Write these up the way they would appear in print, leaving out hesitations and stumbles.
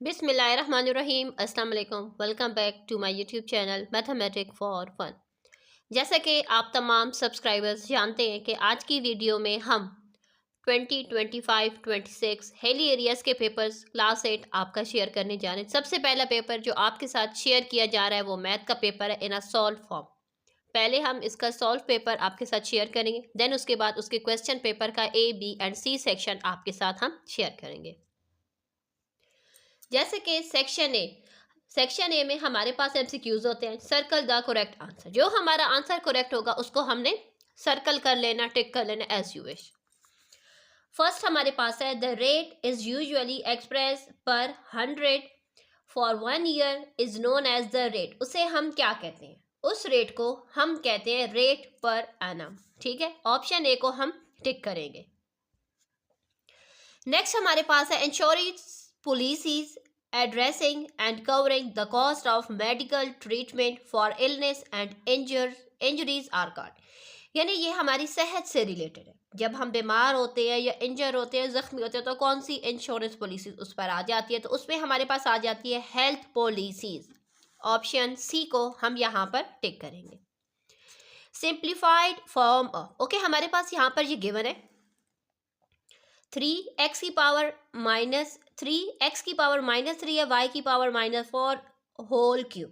बिस्मिल्लाहिर्रहमानिर्रहीम अस्सलाम वालेकुम। Welcome back to my YouTube channel mathematic for fun. जैसा कि आप तमाम सब्सक्राइबर्स जानते हैं कि आज की वीडियो में हम 2025 26 हेली एरियाज़ के पेपर्स क्लास 8 आपका शेयर करने जा रहे हैं। सबसे पहला पेपर जो आपके साथ शेयर किया जा रहा है वो मैथ का पेपर है इन अ सॉल्व फॉर्म। पहले हम इसका सॉल्व पेपर आपके साथ शेयर करेंगे, देन उसके बाद उसके क्वेश्चन पेपर का A, B and C section आपके साथ हम शेयर करेंगे। जैसे कि सेक्शन ए में हमारे पास एमसीक्यूज होते हैं। सर्कल द करेक्ट आंसर, जो हमारा आंसर करेक्ट होगा उसको हमने सर्कल कर लेना, टिक कर लेना एज यू विश। फर्स्ट हमारे पास है the rate is usually express per 100 for 1 year is known as the rate. उसे हम क्या कहते हैं? उस रेट को हम कहते हैं रेट पर एनम। ठीक है, ऑप्शन ए को हम टिक करेंगे। नेक्स्ट हमारे पास है insurance policies addressing and covering the cost of medical treatment for illness and injuries are called। यानी ये हमारी सेहत से रिलेटेड है। जब हम बीमार होते हैं या इंजर होते हैं, जख्मी होते हैं, तो कौन सी इंश्योरेंस पॉलिसी उस पर आ जाती है? तो उसमें हमारे पास आ जाती है हेल्थ पॉलिसीज। ऑप्शन सी को हम यहाँ पर टिक करेंगे। सिंप्लीफाइड फॉर्म ऑफ, ओके, हमारे पास यहाँ पर ये गिवन है 3x की पावर माइनस 3 या y की पावर -4 होल क्यूब।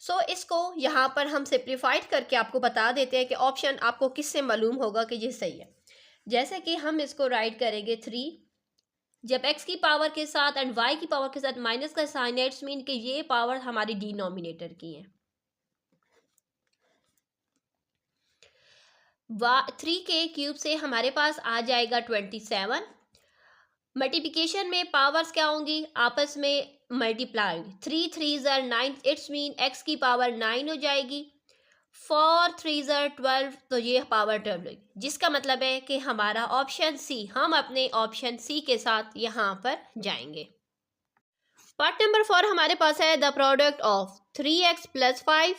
सो इसको यहाँ पर हम सिंप्लीफाइड करके आपको बता देते हैं कि ऑप्शन आपको किससे मालूम होगा कि ये सही है। जैसे कि हम इसको राइट करेंगे 3, जब x की पावर के साथ एंड y की पावर के साथ माइनस का साइन है, इट्स मीन कि ये पावर हमारी डिनोमिनेटर की है। 3 के क्यूब से हमारे पास आ जाएगा 27। मल्टीप्लिकेशन में पावर्स क्या होंगी? आपस में मल्टीप्लाई होंगी। 3 3 ज़र 9, इट्स मीन x की पावर 9 हो जाएगी। 4 3 ज़र 12, तो ये पावर 12 होगी, जिसका मतलब है कि हमारा ऑप्शन सी, हम अपने ऑप्शन सी के साथ यहाँ पर जाएंगे। पार्ट नंबर 4 हमारे पास है the product of 3x + 5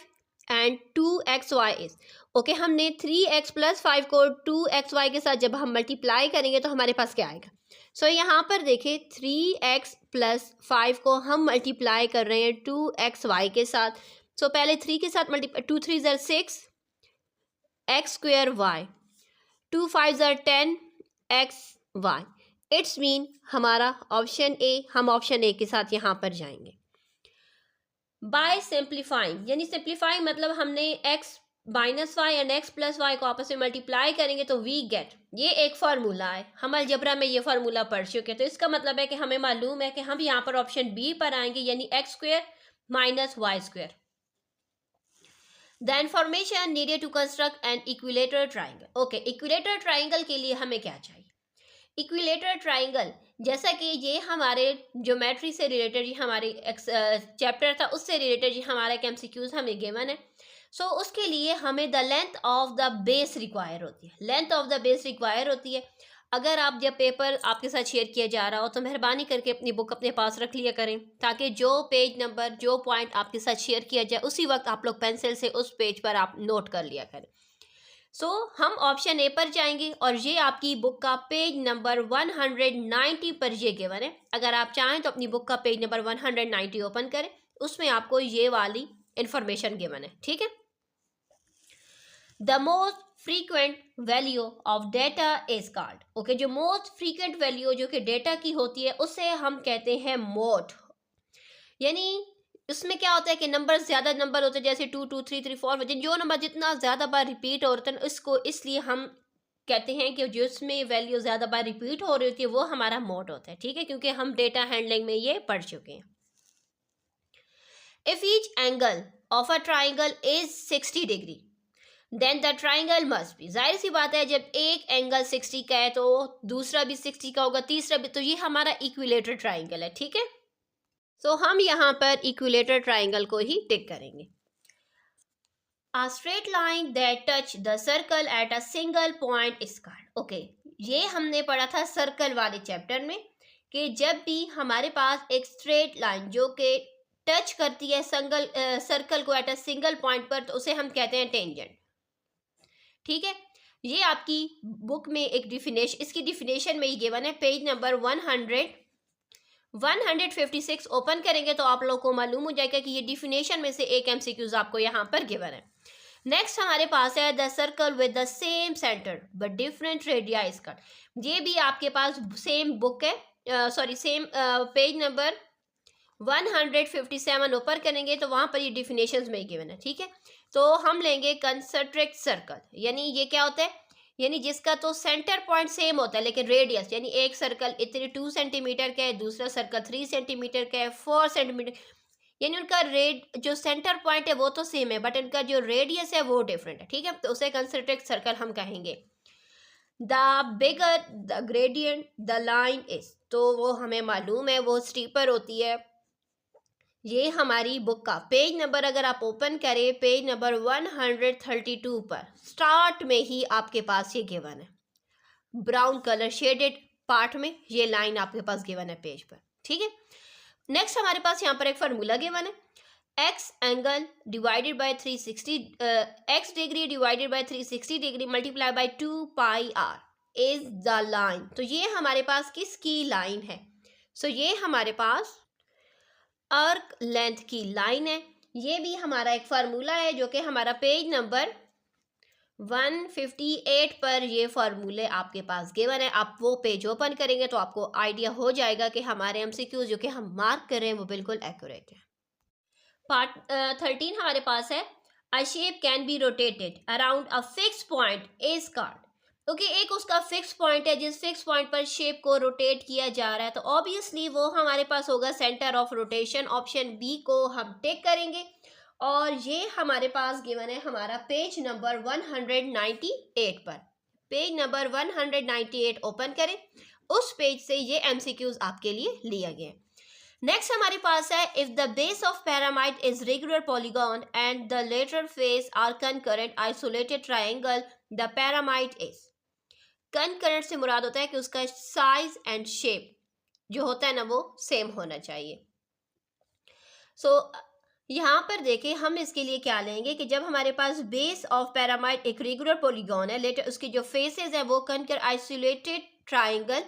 and 2xy is. Okay, हमने 3x + 5 को 2xy के साथ जब हम मल्टीप्लाई करेंगे तो हमारे पास क्या आएगा? सो यहाँ पर देखिए 3x + 5 को हम मल्टीप्लाई कर रहे हैं 2xy के साथ। सो पहले 3 के साथ मल्टीप्लाई, 2 3 ज़र 6 x² y, 2 5 ज़र 10 xy। इट्स मीन हमारा ऑप्शन ए, हम ऑप्शन ए के साथ यहाँ पर जाएंगे। बाय सिंप्लीफाइंग, यानी सिंप्लीफाइंग मतलब हमने x - y and x + y को आपस में मल्टीप्लाई करेंगे तो वी गेट, ये एक फार्मूला है, हम अलजबरा में ये फार्मूला पढ़ चुके हैं। तो इसका मतलब है कि हमें मालूम है कि हम यहाँ पर ऑप्शन बी पर आएंगे, यानी x² - y²। The information needed to construct an equilateral triangle. Okay, equilateral triangle के लिए हमें क्या चाहिए? इक्विलेटरल ट्राइंगल, जैसा कि ये हमारे ज्योमेट्री से रिलेटेड, ये हमारे चैप्टर था उससे रिलेटेड, ये हमारा एक एमसीक्यूज हमें गिवन है। सो उसके लिए हमें the length of the base require होती है, length of the base require होती है। अगर आप जब पेपर आपके साथ शेयर किया जा रहा हो तो मेहरबानी करके अपनी बुक अपने पास रख लिया करें, ताकि जो पेज नंबर, जो पॉइंट आपके साथ शेयर किया जाए उसी वक्त आप लोग पेंसिल से उस पेज पर आप नोट कर लिया करें। सो हम ऑप्शन ए पर जाएंगे और ये आपकी बुक का पेज नंबर 190 पर ये गिवन है। अगर आप चाहें तो अपनी बुक का पेज नंबर 190 ओपन करें, उसमें आपको ये वाली इंफॉर्मेशन गिवन है। ठीक है, the most frequent value of data is called. Okay, जो मोस्ट फ्रीक्वेंट वैल्यू जो कि डेटा की होती है उसे हम कहते हैं मोड। यानी इसमें क्या होता है कि नंबर, ज़्यादा नंबर होते हैं, जैसे 2 2 3 3 4, जो नंबर जितना ज़्यादा बार रिपीट होते हैं इसको, इसलिए हम कहते हैं कि जिसमें वैल्यू ज़्यादा बार रिपीट हो रही होती है वो हमारा मोड होता है। ठीक है, क्योंकि हम डेटा हैंडलिंग में ये पढ़ चुके हैं। If each angle of a triangle is 60 degree then the triangle must be. जाहिर सी बात है, जब एक एंगल 60 का है तो दूसरा भी 60 का होगा, तीसरा भी, तो ये हमारा इक्विलेटर ट्राइंगल है। ठीक है, सो हम यहाँ पर इक्विलेटर ट्राइंगल को ही टिक करेंगे। A straight line that touch the circle at a single point is called। Okay, ये हमने पढ़ा था सर्कल वाले चैप्टर में कि जब भी हमारे पास एक स्ट्रेट लाइन जो कि टच करती है सर्कल को एट अ सिंगल पॉइंट पर, तो उसे हम कहते हैं टेंजेंट। ठीक है, ये आपकी बुक में एक डिफिनेशन, इसकी डिफिनेशन में ये गिवन है पेज नंबर 156 ओपन करेंगे तो आप लोगों को मालूम हो जाएगा कि ये डिफिनेशन में से एक एमसीक्यूज आपको यहाँ पर गिवन है। नेक्स्ट हमारे पास है the circle with the same centre but different radii is cut. ये भी आपके पास सेम बुक है, sorry same page number 157 open करेंगे तो वहां पर ये डिफिनेशंस में गिवन है। ठीक है, तो हम लेंगे कंसंट्रिक सर्कल, यानी ये क्या होता है, यानी जिसका तो सेंटर पॉइंट सेम होता है लेकिन रेडियस, यानी एक सर्कल इतने 2 सेंटीमीटर का है, दूसरा सर्कल 3 सेंटीमीटर का है, 4 सेंटीमीटर, यानी उनका रेड जो सेंटर पॉइंट है वो तो सेम है बट उनका जो रेडियस है वो डिफरेंट है। ठीक है, तो उसे कंसंट्रिक सर्कल हम कहेंगे। The bigger the gradient the line is, तो वो हमें मालूम है वो स्टीपर होती है। ये हमारी बुक का पेज नंबर अगर आप ओपन करें पेज नंबर 132 पर स्टार्ट में ही आपके पास ये गिवन है, ब्राउन कलर शेडेड पार्ट में ये लाइन आपके पास गिवन है पेज पर। ठीक है, नेक्स्ट हमारे पास यहाँ पर एक फार्मूला गिवन है, x angle divided by 360 x degree divided by 360 degree multiply by 2 pi r is the line. तो ये हमारे पास किसकी लाइन है, सो ये हमारे पास आर्क लेंथ की लाइन है। ये भी हमारा एक फार्मूला है जो कि हमारा पेज नंबर 158 पर ये फार्मूले आपके पास गिवन है। आप वो पेज ओपन करेंगे तो आपको आइडिया हो जाएगा कि हमारे एमसीक्यूज जो कि हम मार्क कर रहे हैं वो बिल्कुल एक्यूरेट है। पार्ट 13 हमारे पास है, अ shape can be rotated around a fix point is called. क्योंकि एक उसका फिक्स पॉइंट है, जिस फिक्स पॉइंट पर शेप को रोटेट किया जा रहा है तो ऑब्वियसली वो हमारे पास होगा centre of rotation. Option B को हम टिक करेंगे और ये हमारे पास गिवन है हमारा पेज नंबर 198 पर। पेज नंबर 198 ओपन करें, उस पेज से ये एमसीक्यूज आपके लिए लिया गया। नेक्स्ट हमारे पास है, if the base of pyramid is regular polygon and the lateral face are concurrent isolated triangle the pyramid is. Concurrent से मुराद होता है कि उसका साइज एंड शेप जो होता है ना वो सेम होना चाहिए। सो यहाँ पर देखें हम इसके लिए क्या लेंगे कि जब हमारे पास बेस ऑफ पैरामाइड एक रेगुलर पॉलीगॉन है, लेटर उसकी जो फेसेस है वो कंकर आइसोलेटेड ट्राइंगल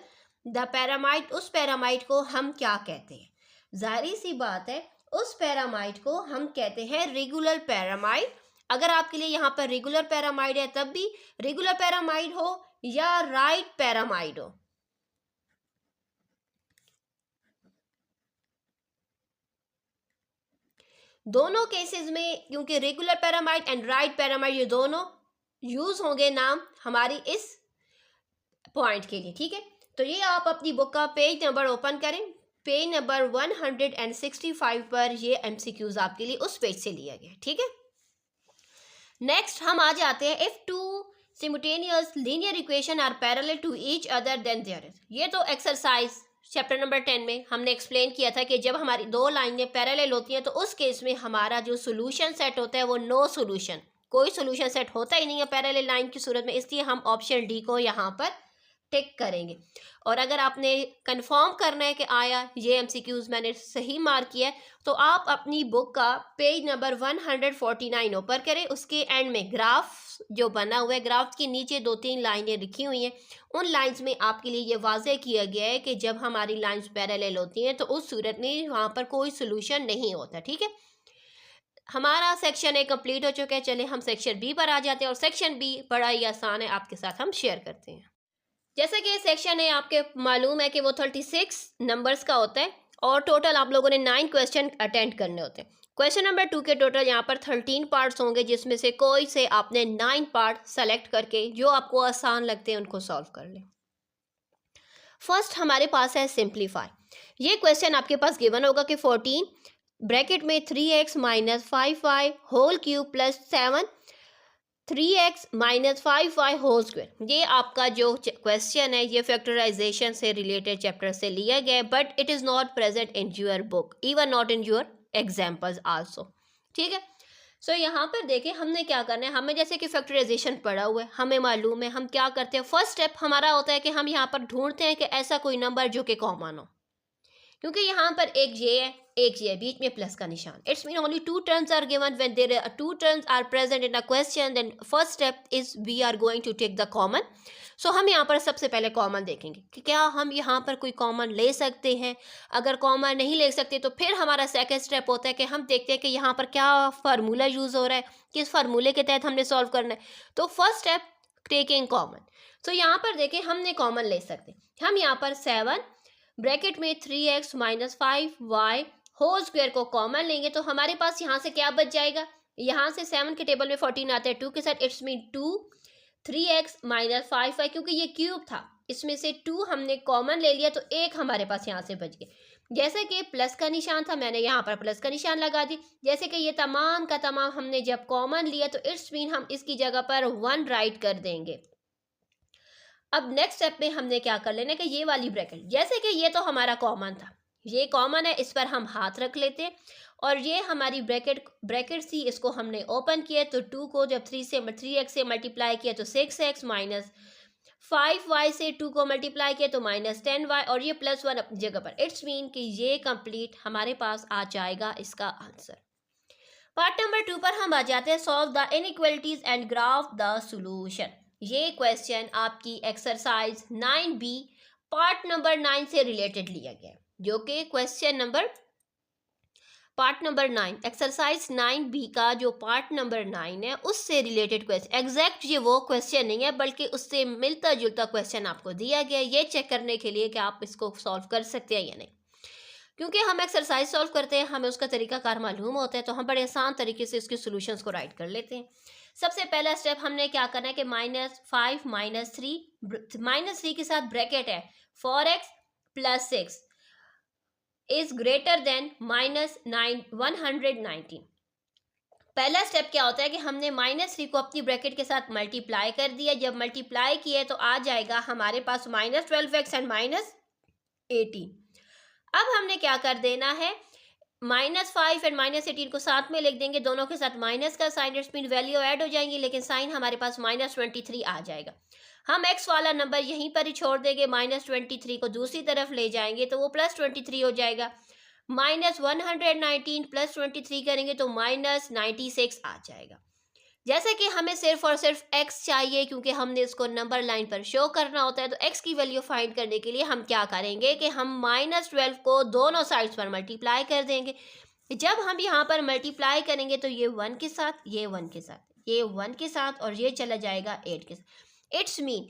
द पैरामाइड, उस पैरामाइड को हम क्या कहते हैं, जाहिर सी बात है उस पैरामाइड को हम कहते हैं रेगुलर पैरामाइड। अगर आपके लिए यहाँ पर रेगुलर पैरामाइड है तब भी रेगुलर पैरामाइड हो या राइट पैरामाइड हो, दोनों केसेस में क्योंकि रेगुलर पैरामाइड एंड राइट पैरामाइड ये दोनों यूज होंगे नाम हमारी इस पॉइंट के लिए। ठीक है, तो ये आप अपनी बुक का पेज नंबर ओपन करें, पेज नंबर 165 पर ये एमसीक्यूज आपके लिए उस पेज से लिया गया। ठीक है, नेक्स्ट हम आ जाते हैं, if two simultaneous linear equation are parallel to each other then there is. ये तो एक्सरसाइज चैप्टर नंबर 10 में हमने एक्सप्लेन किया था कि जब हमारी दो लाइनें पैरेलल होती हैं तो उस केस में हमारा जो सोल्यूशन सेट होता है वो नो सोल्यूशन, कोई सोल्यूशन सेट होता ही नहीं है पैरेलल लाइन की सूरत में, इसलिए हम ऑप्शन डी को यहाँ पर टिक करेंगे। और अगर आपने कंफर्म करना है कि आया ये एमसीक्यूज मैंने सही मार्क किया है तो आप अपनी बुक का पेज नंबर 149 ओपन करें, उसके एंड में ग्राफ जो बना हुआ है, ग्राफ के नीचे 2-3 लाइनें लिखी हुई हैं, उन लाइंस में आपके लिए ये वाज़ेह किया गया है कि जब हमारी लाइंस पैरेलल होती हैं तो उस सूरत में वहाँ पर कोई सोल्यूशन नहीं होता। ठीक है, हमारा सेक्शन ए कंप्लीट हो चुका है। चले हम सेक्शन बी पर आ जाते हैं और सेक्शन बी बड़ा ही आसान है, आपके साथ हम शेयर करते हैं। जैसे कि सेक्शन है आपके मालूम है कि वो 36 नंबर्स का होता है और टोटल आप लोगों ने 9 क्वेश्चन अटेंड करने होते हैं। क्वेश्चन नंबर 2 के टोटल यहाँ पर 13 पार्ट्स होंगे जिसमें से कोई से आपने 9 पार्ट सेलेक्ट करके जो आपको आसान लगते हैं उनको सॉल्व कर लें। फर्स्ट हमारे पास है सिंप्लीफाई। ये क्वेश्चन आपके पास गिवन होगा कि 14 ब्रैकेट में 3x minus 5y whole cube plus 7 3x minus 5y whole square. ये आपका जो क्वेश्चन है ये फैक्टराइजेशन से रिलेटेड चैप्टर से लिया गया है but it is not present in your book, even not in your examples also. ठीक है, सो यहाँ पर देखिए हमने क्या करना है, हमें जैसे कि फैक्टराइजेशन पढ़ा हुआ है, हमें मालूम है हम क्या करते हैं। फर्स्ट स्टेप हमारा होता है कि हम यहाँ पर ढूंढते हैं कि ऐसा कोई नंबर जो कि कॉमन हो, क्योंकि यहाँ पर एक ये है एक ये बीच में प्लस का निशान। It's mean only 2 terms are given when there are 2 terms are present in a question, then first step is we are going to take the common. So हम यहाँ पर सबसे पहले कॉमन देखेंगे कि क्या हम यहाँ पर कोई कॉमन ले सकते हैं। अगर कॉमन नहीं ले सकते तो फिर हमारा सेकंड स्टेप होता है कि हम देखते हैं कि यहाँ पर क्या फार्मूला यूज़ हो रहा है, किस फार्मूले के तहत हमने सॉल्व करना है। तो फर्स्ट स्टेप टेकिंग कॉमन। तो यहाँ पर देखें हमने कॉमन ले सकते हैं। हम यहाँ पर 7 ब्रैकेट में 3x minus 5y whole square को कॉमन लेंगे तो हमारे पास यहाँ से क्या बच जाएगा, यहाँ से 7 के टेबल में 14 आता है 2 के साथ, it's mean 2 3x minus 5y, क्योंकि ये क्यूब था इसमें से 2 हमने कॉमन ले लिया तो एक हमारे पास यहाँ से बच गया। जैसे कि प्लस का निशान था मैंने यहाँ पर प्लस का निशान लगा दी। जैसे कि ये तमाम का तमाम हमने जब कॉमन लिया तो इट्स मीन हम इसकी जगह पर 1 राइट कर देंगे। अब नेक्स्ट स्टेप में हमने क्या कर लेना कि ये वाली ब्रैकेट, जैसे कि ये तो हमारा कॉमन था, ये कॉमन है, इस पर हम हाथ रख लेते हैं और ये हमारी ब्रैकेट थी, इसको हमने ओपन किया तो 2 को जब 3x से मल्टीप्लाई किया तो 6x माइनस 5y से 2 को मल्टीप्लाई किया तो माइनस 10y और ये प्लस 1 अपनी जगह पर। इट्स मीन कि ये कंप्लीट हमारे पास आ जाएगा इसका आंसर। पार्ट नंबर 2 पर हम आ जाते हैं, solve the inequalities and graph the solution. ये क्वेश्चन आपकी एक्सरसाइज 9B पार्ट नंबर 9 से रिलेटेड लिया गया है, जो कि question number part number 9 exercise 9B का जो पार्ट नंबर 9 है उससे रिलेटेड क्वेश्चन। एग्जैक्ट ये वो क्वेश्चन नहीं है बल्कि उससे मिलता जुलता क्वेश्चन आपको दिया गया है, ये चेक करने के लिए कि आप इसको सॉल्व कर सकते हैं या नहीं। क्योंकि हम एक्सरसाइज सॉल्व करते हैं, हमें उसका तरीकाकार मालूम होता है तो हम बड़े आसान तरीके से इसके सॉल्यूशंस को राइट कर लेते हैं। सबसे पहला स्टेप हमने क्या करना है कि -5 -3 के साथ ब्रैकेट है 4x + 6 इज ग्रेटर देन -119। पहला स्टेप क्या होता है कि हमने -3 को अपनी ब्रैकेट के साथ मल्टीप्लाई कर दिया। जब मल्टीप्लाई किया तो आ जाएगा हमारे पास -12x एंड -18। अब हमने क्या कर देना है, -5 एंड -18 को साथ में लिख देंगे, दोनों के साथ माइनस का sign, its mean value add हो जाएंगी लेकिन साइन हमारे पास -23 आ जाएगा। हम x वाला नंबर यहीं पर ही छोड़ देंगे, -23 को दूसरी तरफ ले जाएंगे तो वो +23 हो जाएगा। -119 + 23 करेंगे तो -96 आ जाएगा। जैसे कि हमें सिर्फ और सिर्फ x चाहिए क्योंकि हमने इसको नंबर लाइन पर शो करना होता है, तो x की वैल्यू फाइंड करने के लिए हम क्या करेंगे कि हम -12 को दोनों साइड्स पर मल्टीप्लाई कर देंगे। जब हम यहाँ पर मल्टीप्लाई करेंगे तो ये 1 के साथ, ये 1 के साथ, ये 1 के साथ और ये चला जाएगा 8 के साथ। इट्स मीन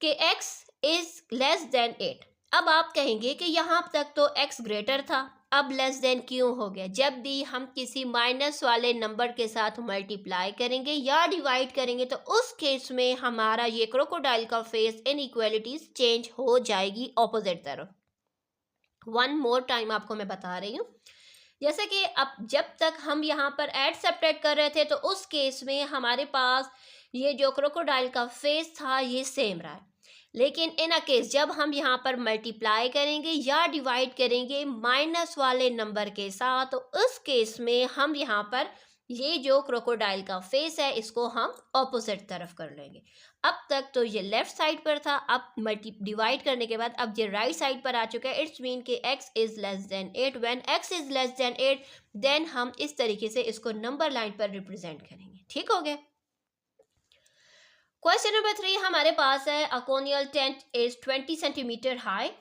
कि x इज लेस देन 8। अब आप कहेंगे कि यहाँ तक तो x ग्रेटर था, अब लेस देन क्यों हो गया? जब भी हम किसी माइनस वाले नंबर के साथ मल्टीप्लाई करेंगे या डिवाइड करेंगे तो उस केस में हमारा ये क्रोकोडाइल का फेस इनइक्वालिटीज चेंज हो जाएगी ऑपोजिट तरफ। वन मोर टाइम आपको मैं बता रही हूँ। जैसे कि अब जब तक हम यहाँ पर ऐड सब्ट्रैक्ट कर रहे थे तो उस केस में हमारे पास ये जो क्रोकोडाइल का फेस था ये सेम रहा है, लेकिन इन अ केस जब हम यहाँ पर मल्टीप्लाई करेंगे या डिवाइड करेंगे माइनस वाले नंबर के साथ तो उस केस में हम यहाँ पर ये जो क्रोकोडाइल का फेस है इसको हम ऑपोजिट तरफ कर लेंगे। अब तक तो ये लेफ्ट साइड पर था, अब डिवाइड करने के बाद अब ये राइट साइड पर आ चुका है। इट्स मीन कि x is less than 8। When x is less than 8 then हम इस तरीके से इसको नंबर लाइन पर रिप्रेजेंट करेंगे। ठीक हो गया। क्वेश्चन नंबर 3 हमारे पास है, a conical tent is 20 centimetre high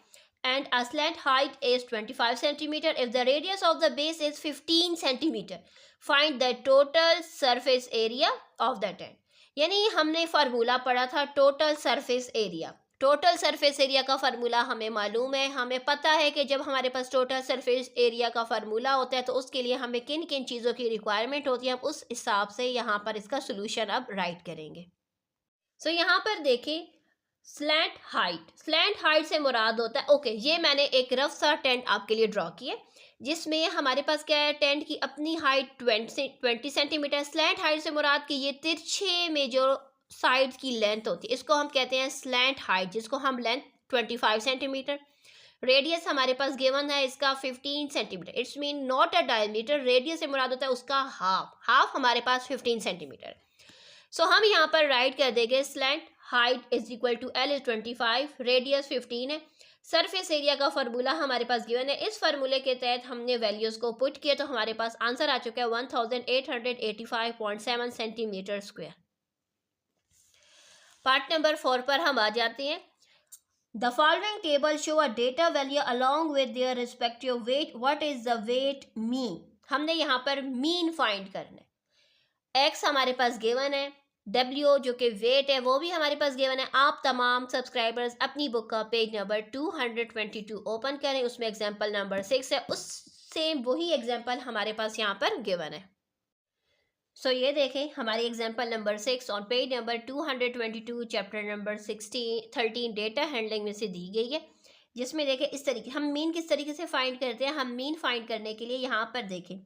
and a slant height is 25 centimeter. If the radius of the base is 15 centimeter, find the total surface area of the tent. यानी हमने formula पढ़ा था total surface area. Total surface area का formula हमें मालूम है, हमें पता है कि जब हमारे पास टोटल सरफेस एरिया का फार्मूला होता है तो उसके लिए हमें किन किन चीज़ों की रिक्वायरमेंट होती है, हम उस हिसाब से यहाँ पर इसका सोल्यूशन अब राइट करेंगे। सो यहाँ पर देखें स्लैंट हाइट से मुराद होता है, ओके ये मैंने एक रफ सा टेंट आपके लिए ड्रॉ किया जिसमें हमारे पास क्या है, टेंट की अपनी हाइट 20 सेंटीमीटर। स्लैंट हाइट से मुराद कि ये तिरछे में जो साइड की लेंथ होती है इसको हम कहते हैं स्लैंट हाइट, जिसको हम लेंथ 25 सेंटीमीटर। रेडियस हमारे पास गिवन है इसका 15 centimetre. It's mean not a diameter, radius से मुराद होता है उसका हाफ हमारे पास 15 सेंटीमीटर। सो हम यहाँ पर राइट कर देंगे slant height is equal to L is 25, radius 15 है। सरफेस एरिया का फार्मूला हमारे पास गिवन है, इस फार्मूले के तहत हमने वैल्यूज को पुट किया तो हमारे पास आंसर आ चुका है 1885.7 सेंटीमीटर स्क्वायर। पार्ट नंबर 4 पर हम आ जाते हैं। The following table show a data value along with their respective weight, what is the weight mean. हमने यहाँ पर मीन फाइंड करना है। एक्स हमारे पास गिवन है, डब्ल्यू जो कि वेट है वो भी हमारे पास गिवन है। आप तमाम सब्सक्राइबर्स अपनी बुक का पेज नंबर 222 ओपन करें, उसमें एग्जाम्पल नंबर 6 है, उस सेम वही एग्जाम्पल हमारे पास यहाँ पर गिवन है। सो ये देखें हमारी example number 6 on page number 222 chapter number 13 data handling में से दी गई है, जिसमें देखें इस तरीके हम मीन किस तरीके से फाइंड करते हैं। हम मीन फाइंड करने के लिए यहाँ पर देखें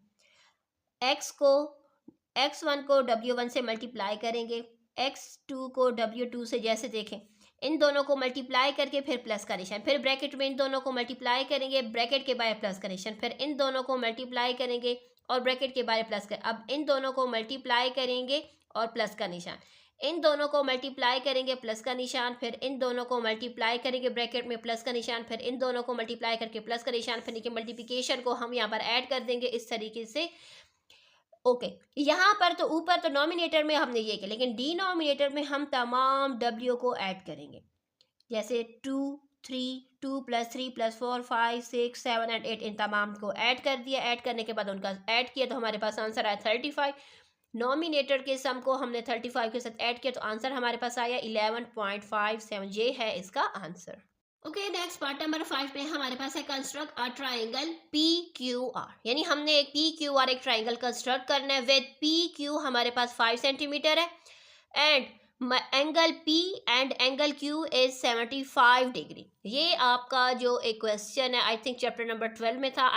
x1 को w1 से मल्टीप्लाई करेंगे, x2 को w2 से, जैसे देखें इन दोनों को मल्टीप्लाई करके फिर प्लस का निशान, फिर ब्रैकेट में इन दोनों को मल्टीप्लाई करेंगे, ब्रैकेट के बाहर प्लस का निशान, फिर इन दोनों को मल्टीप्लाई करेंगे और ब्रैकेट के बाहर प्लस कर, अब इन दोनों को मल्टीप्लाई करेंगे और प्लस का निशान, इन दोनों को मल्टीप्लाई करेंगे प्लस का निशान, फिर इन दोनों को मल्टीप्लाई करेंगे ब्रैकेट में प्लस का निशान, फिर इन दोनों को मल्टीप्लाई करके प्लस का निशान, फिर इनके मल्टीप्लिकेशन को हम यहाँ पर ऐड कर देंगे इस तरीके से। ओके यहाँ पर तो ऊपर तो नॉमिनेटर में हमने ये किया, लेकिन डिनोमिनेटर में हम तमाम w को ऐड करेंगे, जैसे 2 3 2 + 3 + 4 5 6 7 एंड 8 इन तमाम को ऐड कर दिया। ऐड करने के बाद उनका ऐड किया तो हमारे पास आंसर आया 35। नॉमिनेटर के सम को हमने 35 के साथ ऐड किया तो आंसर हमारे पास आया 11.57। ये है इसका answer. Okay next part number 5 पे हमारे पास है कंस्ट्रक्ट अ ट्राइंगल PQR, यानी हमने एक PQR एक ट्राइंगल कंस्ट्रक्ट करना है विद PQ हमारे पास 5 सेंटीमीटर है and angle P and angle Q is 75 degree. ये आपका जो एक क्वेश्चन है आई थिंक चैप्टर नंबर 12 में था,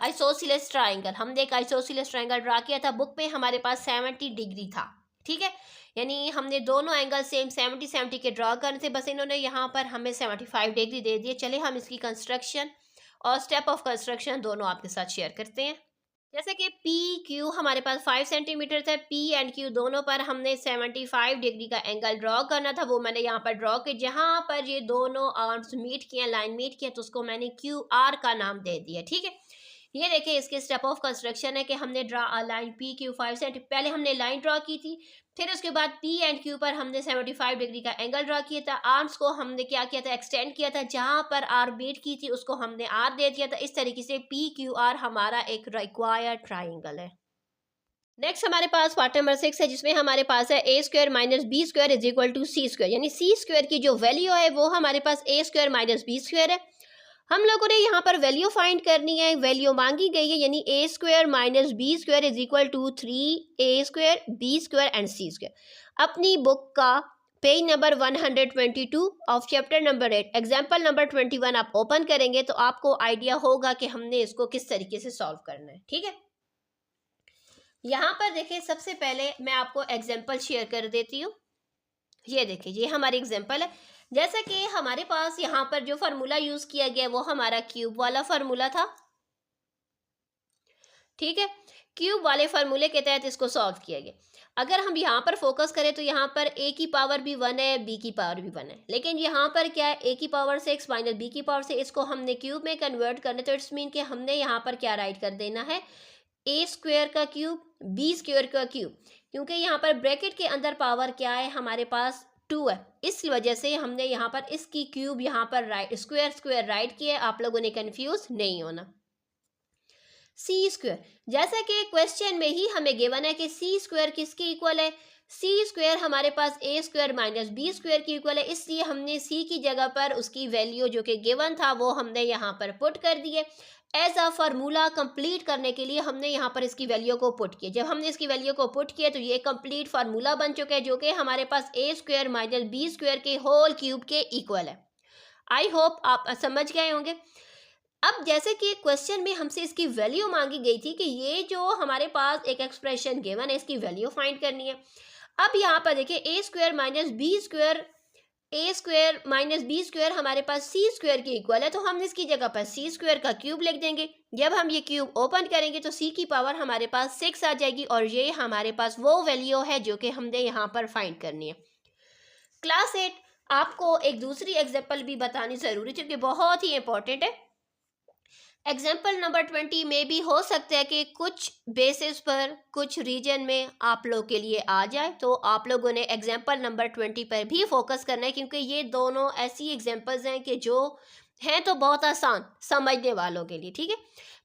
आइसोसेलेस ट्राइंगल। हमने एक आइसोसेलेस ट्राइंगल ड्रा किया था, बुक पे हमारे पास 70 डिग्री था, ठीक है, यानी हमने दोनों एंगल सेम 70 के ड्रा करने थे, बस इन्होंने यहाँ पर हमें 75 डिग्री दे दिए। चले हम इसकी कंस्ट्रक्शन और स्टेप ऑफ कंस्ट्रक्शन दोनों आपके साथ शेयर करते हैं। जैसे कि PQ हमारे पास 5 सेंटीमीटर था, P एंड Q दोनों पर हमने 75 डिग्री का एंगल ड्रॉ करना था, वो मैंने यहाँ पर ड्रॉ किया। जहाँ पर ये दोनों आर्म्स मीट किए, लाइन मीट किया, तो उसको मैंने QR का नाम दे दिया, ठीक है। ये देखिए इसके स्टेप ऑफ कंस्ट्रक्शन है कि हमने ड्रा लाइन PQ 5 सेंटीमीटर, पहले हमने लाइन ड्रॉ की थी, फिर उसके बाद P एंड Q पर हमने 75 डिग्री का एंगल ड्रॉ किया था। आर्म्स को हमने क्या किया था, एक्सटेंड किया था, जहां पर आर्म बीट की थी उसको हमने R दे दिया था। इस तरीके से PQR हमारा एक रिक्वायर्ड ट्राइंगल है। नेक्स्ट हमारे पास पार्ट नंबर 6 है, जिसमें हमारे पास है a² - b² = c², यानी c² की जो वैल्यू है वो हमारे पास a² - b² है। हम लोगों ने यहाँ पर वैल्यू फाइंड करनी है, वैल्यू मांगी गई है, यानी a² - b² = 3a² b² and c²। अपनी बुक का page number 122 of chapter number 8 example number 21 आप ओपन करेंगे तो आपको आइडिया होगा कि हमने इसको किस तरीके से सॉल्व करना है, ठीक है। यहाँ पर देखिए सबसे पहले मैं आपको एग्जाम्पल शेयर कर देती हूँ। ये देखिए ये हमारी एग्जाम्पल है। जैसा कि हमारे पास यहाँ पर जो फार्मूला यूज किया गया वो हमारा क्यूब वाला फार्मूला था, ठीक है। क्यूब वाले फार्मूले के तहत इसको सॉल्व किया गया। अगर हम यहाँ पर फोकस करें तो यहाँ पर a की पावर भी 1 है, b की पावर भी 1 है, लेकिन यहाँ पर क्या है, a की पावर 6 माइनस b की पावर से, इसको हमने क्यूब में कन्वर्ट करना, तो इट्स मीन कि हमने यहाँ पर क्या राइट कर देना है, a² का क्यूब b² का क्यूब, क्योंकि यहाँ पर ब्रैकेट के अंदर पावर क्या है हमारे पास 2 है, इस वजह से हमने यहाँ पर इसकी क्यूब यहाँ पर राइट स्क्वायर राइट किया। आप लोगों ने कंफ्यूज नहीं होना। c², जैसा कि क्वेश्चन में ही हमें गिवन है कि c² किसके इक्वल है, c² हमारे पास a² - b² की इक्वल है, इसलिए हमने c की जगह पर उसकी वैल्यू जो कि गिवन था वो हमने यहाँ पर पुट कर दिए। एज अ फार्मूला कंप्लीट करने के लिए हमने यहाँ पर इसकी वैल्यू को पुट किया। जब हमने इसकी वैल्यू को पुट किया तो ये कंप्लीट फार्मूला बन चुका है, जो कि हमारे पास a² - b² के होल क्यूब के इक्वल है। आई होप आप समझ गए होंगे। अब जैसे कि क्वेश्चन में हमसे इसकी वैल्यू मांगी गई थी कि ये जो हमारे पास एक एक्सप्रेशन गिवन है इसकी वैल्यू फाइंड करनी है। अब यहाँ पर देखिए a² - b² हमारे पास c² की इक्वल है, तो हम इसकी जगह पर c² का क्यूब लिख देंगे। जब हम ये क्यूब ओपन करेंगे तो c की पावर हमारे पास 6 आ जाएगी और ये हमारे पास वो वैल्यू है जो कि हमने यहाँ पर फाइंड करनी है। क्लास 8 आपको एक दूसरी एग्जाम्पल भी बतानी ज़रूरी है क्योंकि बहुत ही इंपॉर्टेंट है। एग्जाम्पल नंबर 20 में भी हो सकता है कि कुछ बेसिस पर कुछ रीजन में आप लोग के लिए आ जाए, तो आप लोगों ने एग्जाम्पल नंबर 20 पर भी फोकस करना है, क्योंकि ये दोनों ऐसी एग्जाम्पल्स हैं कि जो हैं तो बहुत आसान समझने वालों के लिए, ठीक है।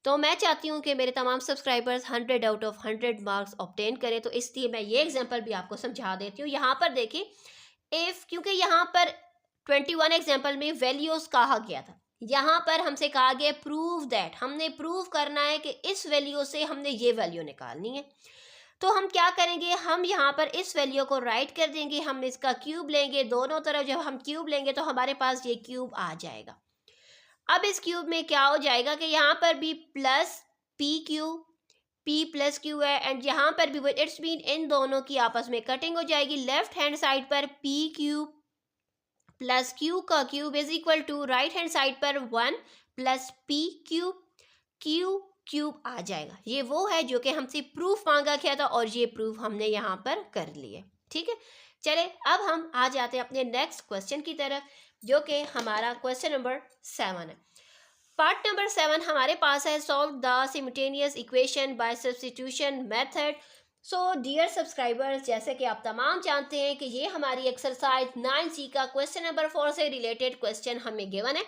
तो मैं चाहती हूँ कि मेरे तमाम subscribers 100 out of 100 marks obtain करें, तो इसलिए मैं ये एग्जाम्पल भी आपको समझा देती हूँ। यहाँ पर देखिए, इफ़, क्योंकि यहाँ पर 21 एग्जाम्पल में वैल्यूज़ कहा गया था, यहाँ पर हमसे कहा गया प्रूव दैट, हमने प्रूव करना है कि इस वैल्यू से हमने ये वैल्यू निकालनी है। तो हम क्या करेंगे, हम यहाँ पर इस वैल्यू को राइट कर देंगे, हम इसका क्यूब लेंगे, दोनों तरफ जब हम क्यूब लेंगे तो हमारे पास ये क्यूब आ जाएगा। अब इस क्यूब में क्या हो जाएगा कि यहाँ पर भी plus P cube, P plus Q है, एंड यहाँ पर भी इट्स मीन इन दोनों की आपस में कटिंग हो जाएगी। लेफ्ट हैंड साइड पर पी क्यूब प्लस क्यू का cube is equal to right hand side पर 1 plus P cube, Q cube आ जाएगा। ये वो है जो कि हमसे प्रूफ मांगा गया था और ये प्रूफ हमने यहाँ पर कर लिए, ठीक है। चले अब हम आ जाते हैं अपने नेक्स्ट क्वेश्चन की तरफ, जो कि हमारा क्वेश्चन नंबर 7 है। पार्ट नंबर 7 हमारे पास है solve the simultaneous equation by substitution method. So dear subscribers, जैसे कि आप तमाम जानते हैं कि ये हमारी एक्सरसाइज 9C का क्वेश्चन नंबर 4 से रिलेटेड क्वेश्चन हमें गिवन है।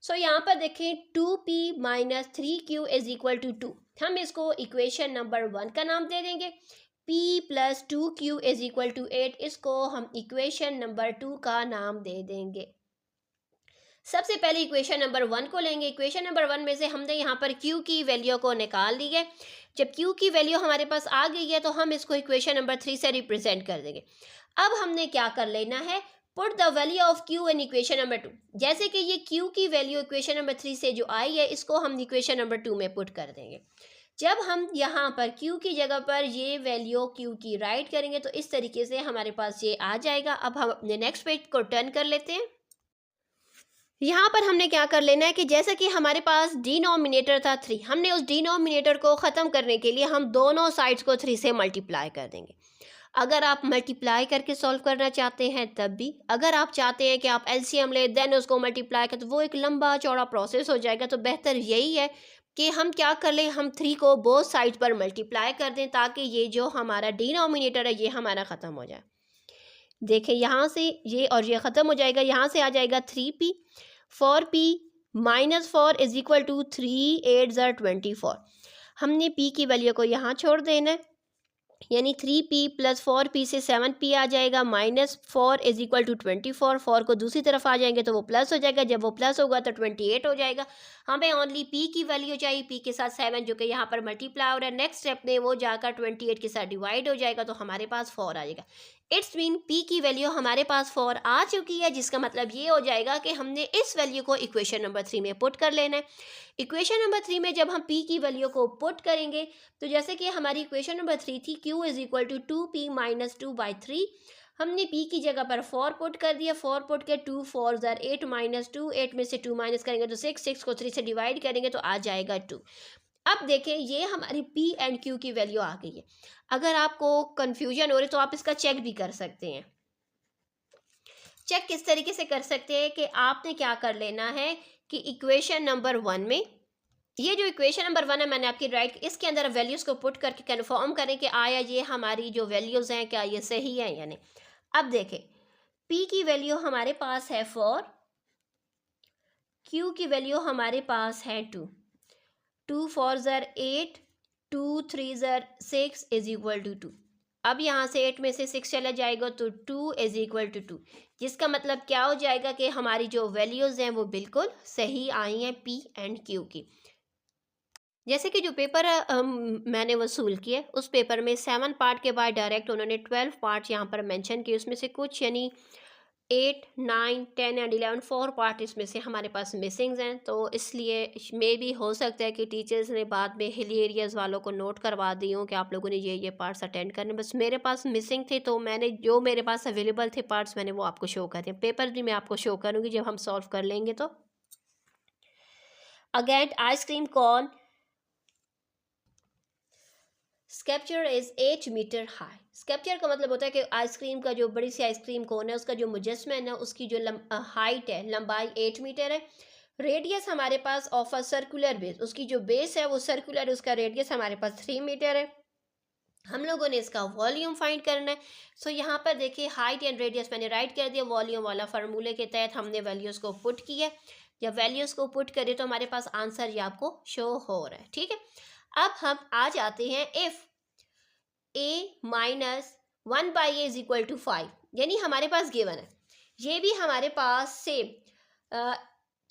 सो यहाँ पर देखें 2p minus 3q is equal to 2, हम इसको इक्वेशन नंबर 1 का नाम दे देंगे। p plus 2q is equal to 8, इसको हम इक्वेशन नंबर 2 का नाम दे देंगे। सबसे पहले इक्वेशन नंबर 1 को लेंगे। इक्वेशन नंबर 1 में से हमने यहाँ पर q की वैल्यू को निकाल ली है। जब q की वैल्यू हमारे पास आ गई है तो हम इसको इक्वेशन नंबर 3 से रिप्रेजेंट कर देंगे। अब हमने क्या कर लेना है, put the value of q in equation number 2। जैसे कि ये q की वैल्यू इक्वेशन नंबर 3 से जो आई है, इसको हम इक्वेशन नंबर 2 में पुट कर देंगे। जब हम यहाँ पर q की जगह पर ये वैल्यू q की राइट करेंगे तो इस तरीके से हमारे पास ये आ जाएगा। अब हम अपने नेक्स्ट पेज को टर्न कर लेते हैं। यहाँ पर हमने क्या कर लेना है कि जैसा कि हमारे पास डिनोमिनेटर था 3, हमने उस डिनोमिनेटर को ख़त्म करने के लिए हम दोनों साइड्स को 3 से मल्टीप्लाई कर देंगे। अगर आप मल्टीप्लाई करके सॉल्व करना चाहते हैं तब भी, अगर आप चाहते हैं कि आप एलसीएम ले देन उसको मल्टीप्लाई करें, तो वो एक लंबा चौड़ा प्रोसेस हो जाएगा। तो बेहतर यही है कि हम क्या कर लें, हम 3 को बोथ साइड्स पर मल्टीप्लाई कर दें, ताकि ये जो हमारा डिनोमिनेटर है ये हमारा ख़त्म हो जाए। देखें यहाँ से ये और ये ख़त्म हो जाएगा, यहाँ से आ जाएगा 3p, 4p minus 4 is equal to 3 8 ज़र 24। हमने p की वैल्यू को यहाँ छोड़ देना है, यानी 3p प्लस 4p से 7p आ जाएगा, माइनस 4 इज इक्वल टू 24। 4 को दूसरी तरफ आ जाएंगे तो वो प्लस हो जाएगा, जब वो प्लस होगा तो 28 हो जाएगा। हमें ओनली p की वैल्यू चाहिए, p के साथ 7 जो कि यहाँ पर मल्टीप्लाई हो रहा है। नेक्स्ट स्टेप में वो जाकर 28 के साथ डिवाइड हो जाएगा, तो हमारे पास 4 आ जाएगा। इट्स मीन p की वैल्यू हमारे पास 4 आ चुकी है, जिसका मतलब ये हो जाएगा कि हमने इस वैल्यू को इक्वेशन नंबर 3 में पुट कर लेना है। इक्वेशन नंबर 3 में जब हम p की वैल्यू को पुट करेंगे, तो जैसे कि हमारी इक्वेशन नंबर 3 थी q is equal to 2p minus 2/3, हमने p की जगह पर 4 पुट कर दिया। 4 पुट के 2 4 ज़र 8 माइनस 2, 8 में से 2 माइनस करेंगे तो 6, 6 को 3 से डिवाइड करेंगे तो आ जाएगा 2। अब देखें ये हमारी p एंड q की वैल्यू आ गई है। अगर आपको कन्फ्यूजन हो रही तो आप इसका चेक भी कर सकते हैं। चेक किस तरीके से कर सकते हैं कि आपने क्या कर लेना है कि इक्वेशन नंबर 1 में, ये जो इक्वेशन नंबर 1 है मैंने आपकी राइट, इसके अंदर वैल्यूज़ को पुट करके कन्फर्म करें कि आया ये हमारी जो वैल्यूज़ हैं क्या ये सही है या नहीं। अब देखें p की वैल्यू हमारे पास है 4, q की वैल्यू हमारे पास है 2, 2 4 ज़र 8, 2 3 ज़र 6 इज इक्वल टू 2। अब यहाँ से 8 में से 6 चला जाएगा तो 2 इज इक्वल टू 2, जिसका मतलब क्या हो जाएगा कि हमारी जो वैल्यूज़ हैं वो बिल्कुल सही आई हैं p एंड q की। जैसे कि जो पेपर मैंने वसूल किया, उस पेपर में 7 पार्ट के बाद डायरेक्ट उन्होंने 12 पार्ट्स यहाँ पर मेंशन किए। उसमें से कुछ यानी 8 9 10 एंड 11 4 पार्ट इसमें से हमारे पास मिसिंग्स हैं। तो इसलिए मे भी हो सकता है कि टीचर्स ने बाद में हिल एरियाज़ वालों को नोट करवा दी हों कि आप लोगों ने ये पार्ट्स अटेंड करने, बस मेरे पास मिसिंग थे तो मैंने जो मेरे पास अवेलेबल थे पार्ट्स मैंने वो आपको शो कर दिए। पेपर भी मैं आपको शो करूँगी जब हम सॉल्व कर लेंगे। तो again ice cream cone sculpture is 8 metre high. Sculpture का मतलब होता है कि आइसक्रीम का जो बड़ी सी आइसक्रीम कोन है उसका जो मुजस्समा है ना, उसकी जो हाइट है, लंबाई 8 मीटर है। रेडियस हमारे पास ऑफ अ सर्कुलर बेस, उसकी जो बेस है वो सर्कुलर है, उसका रेडियस हमारे पास 3 मीटर है। हम लोगों ने इसका वॉल्यूम फाइंड करना है। सो यहाँ पर देखिए हाइट एंड रेडियस मैंने राइट कर दिया, वॉल्यूम वाला फार्मूले के तहत हमने वैल्यूज़ को पुट किया। जब वैल्यूज़ को पुट करें तो हमारे पास आंसर ये आपको शो हो रहा है, ठीक है। अब हम आ जाते हैं if a minus 1/a is equal to 5, यानी हमारे पास गिवन है, ये भी हमारे पास सेम।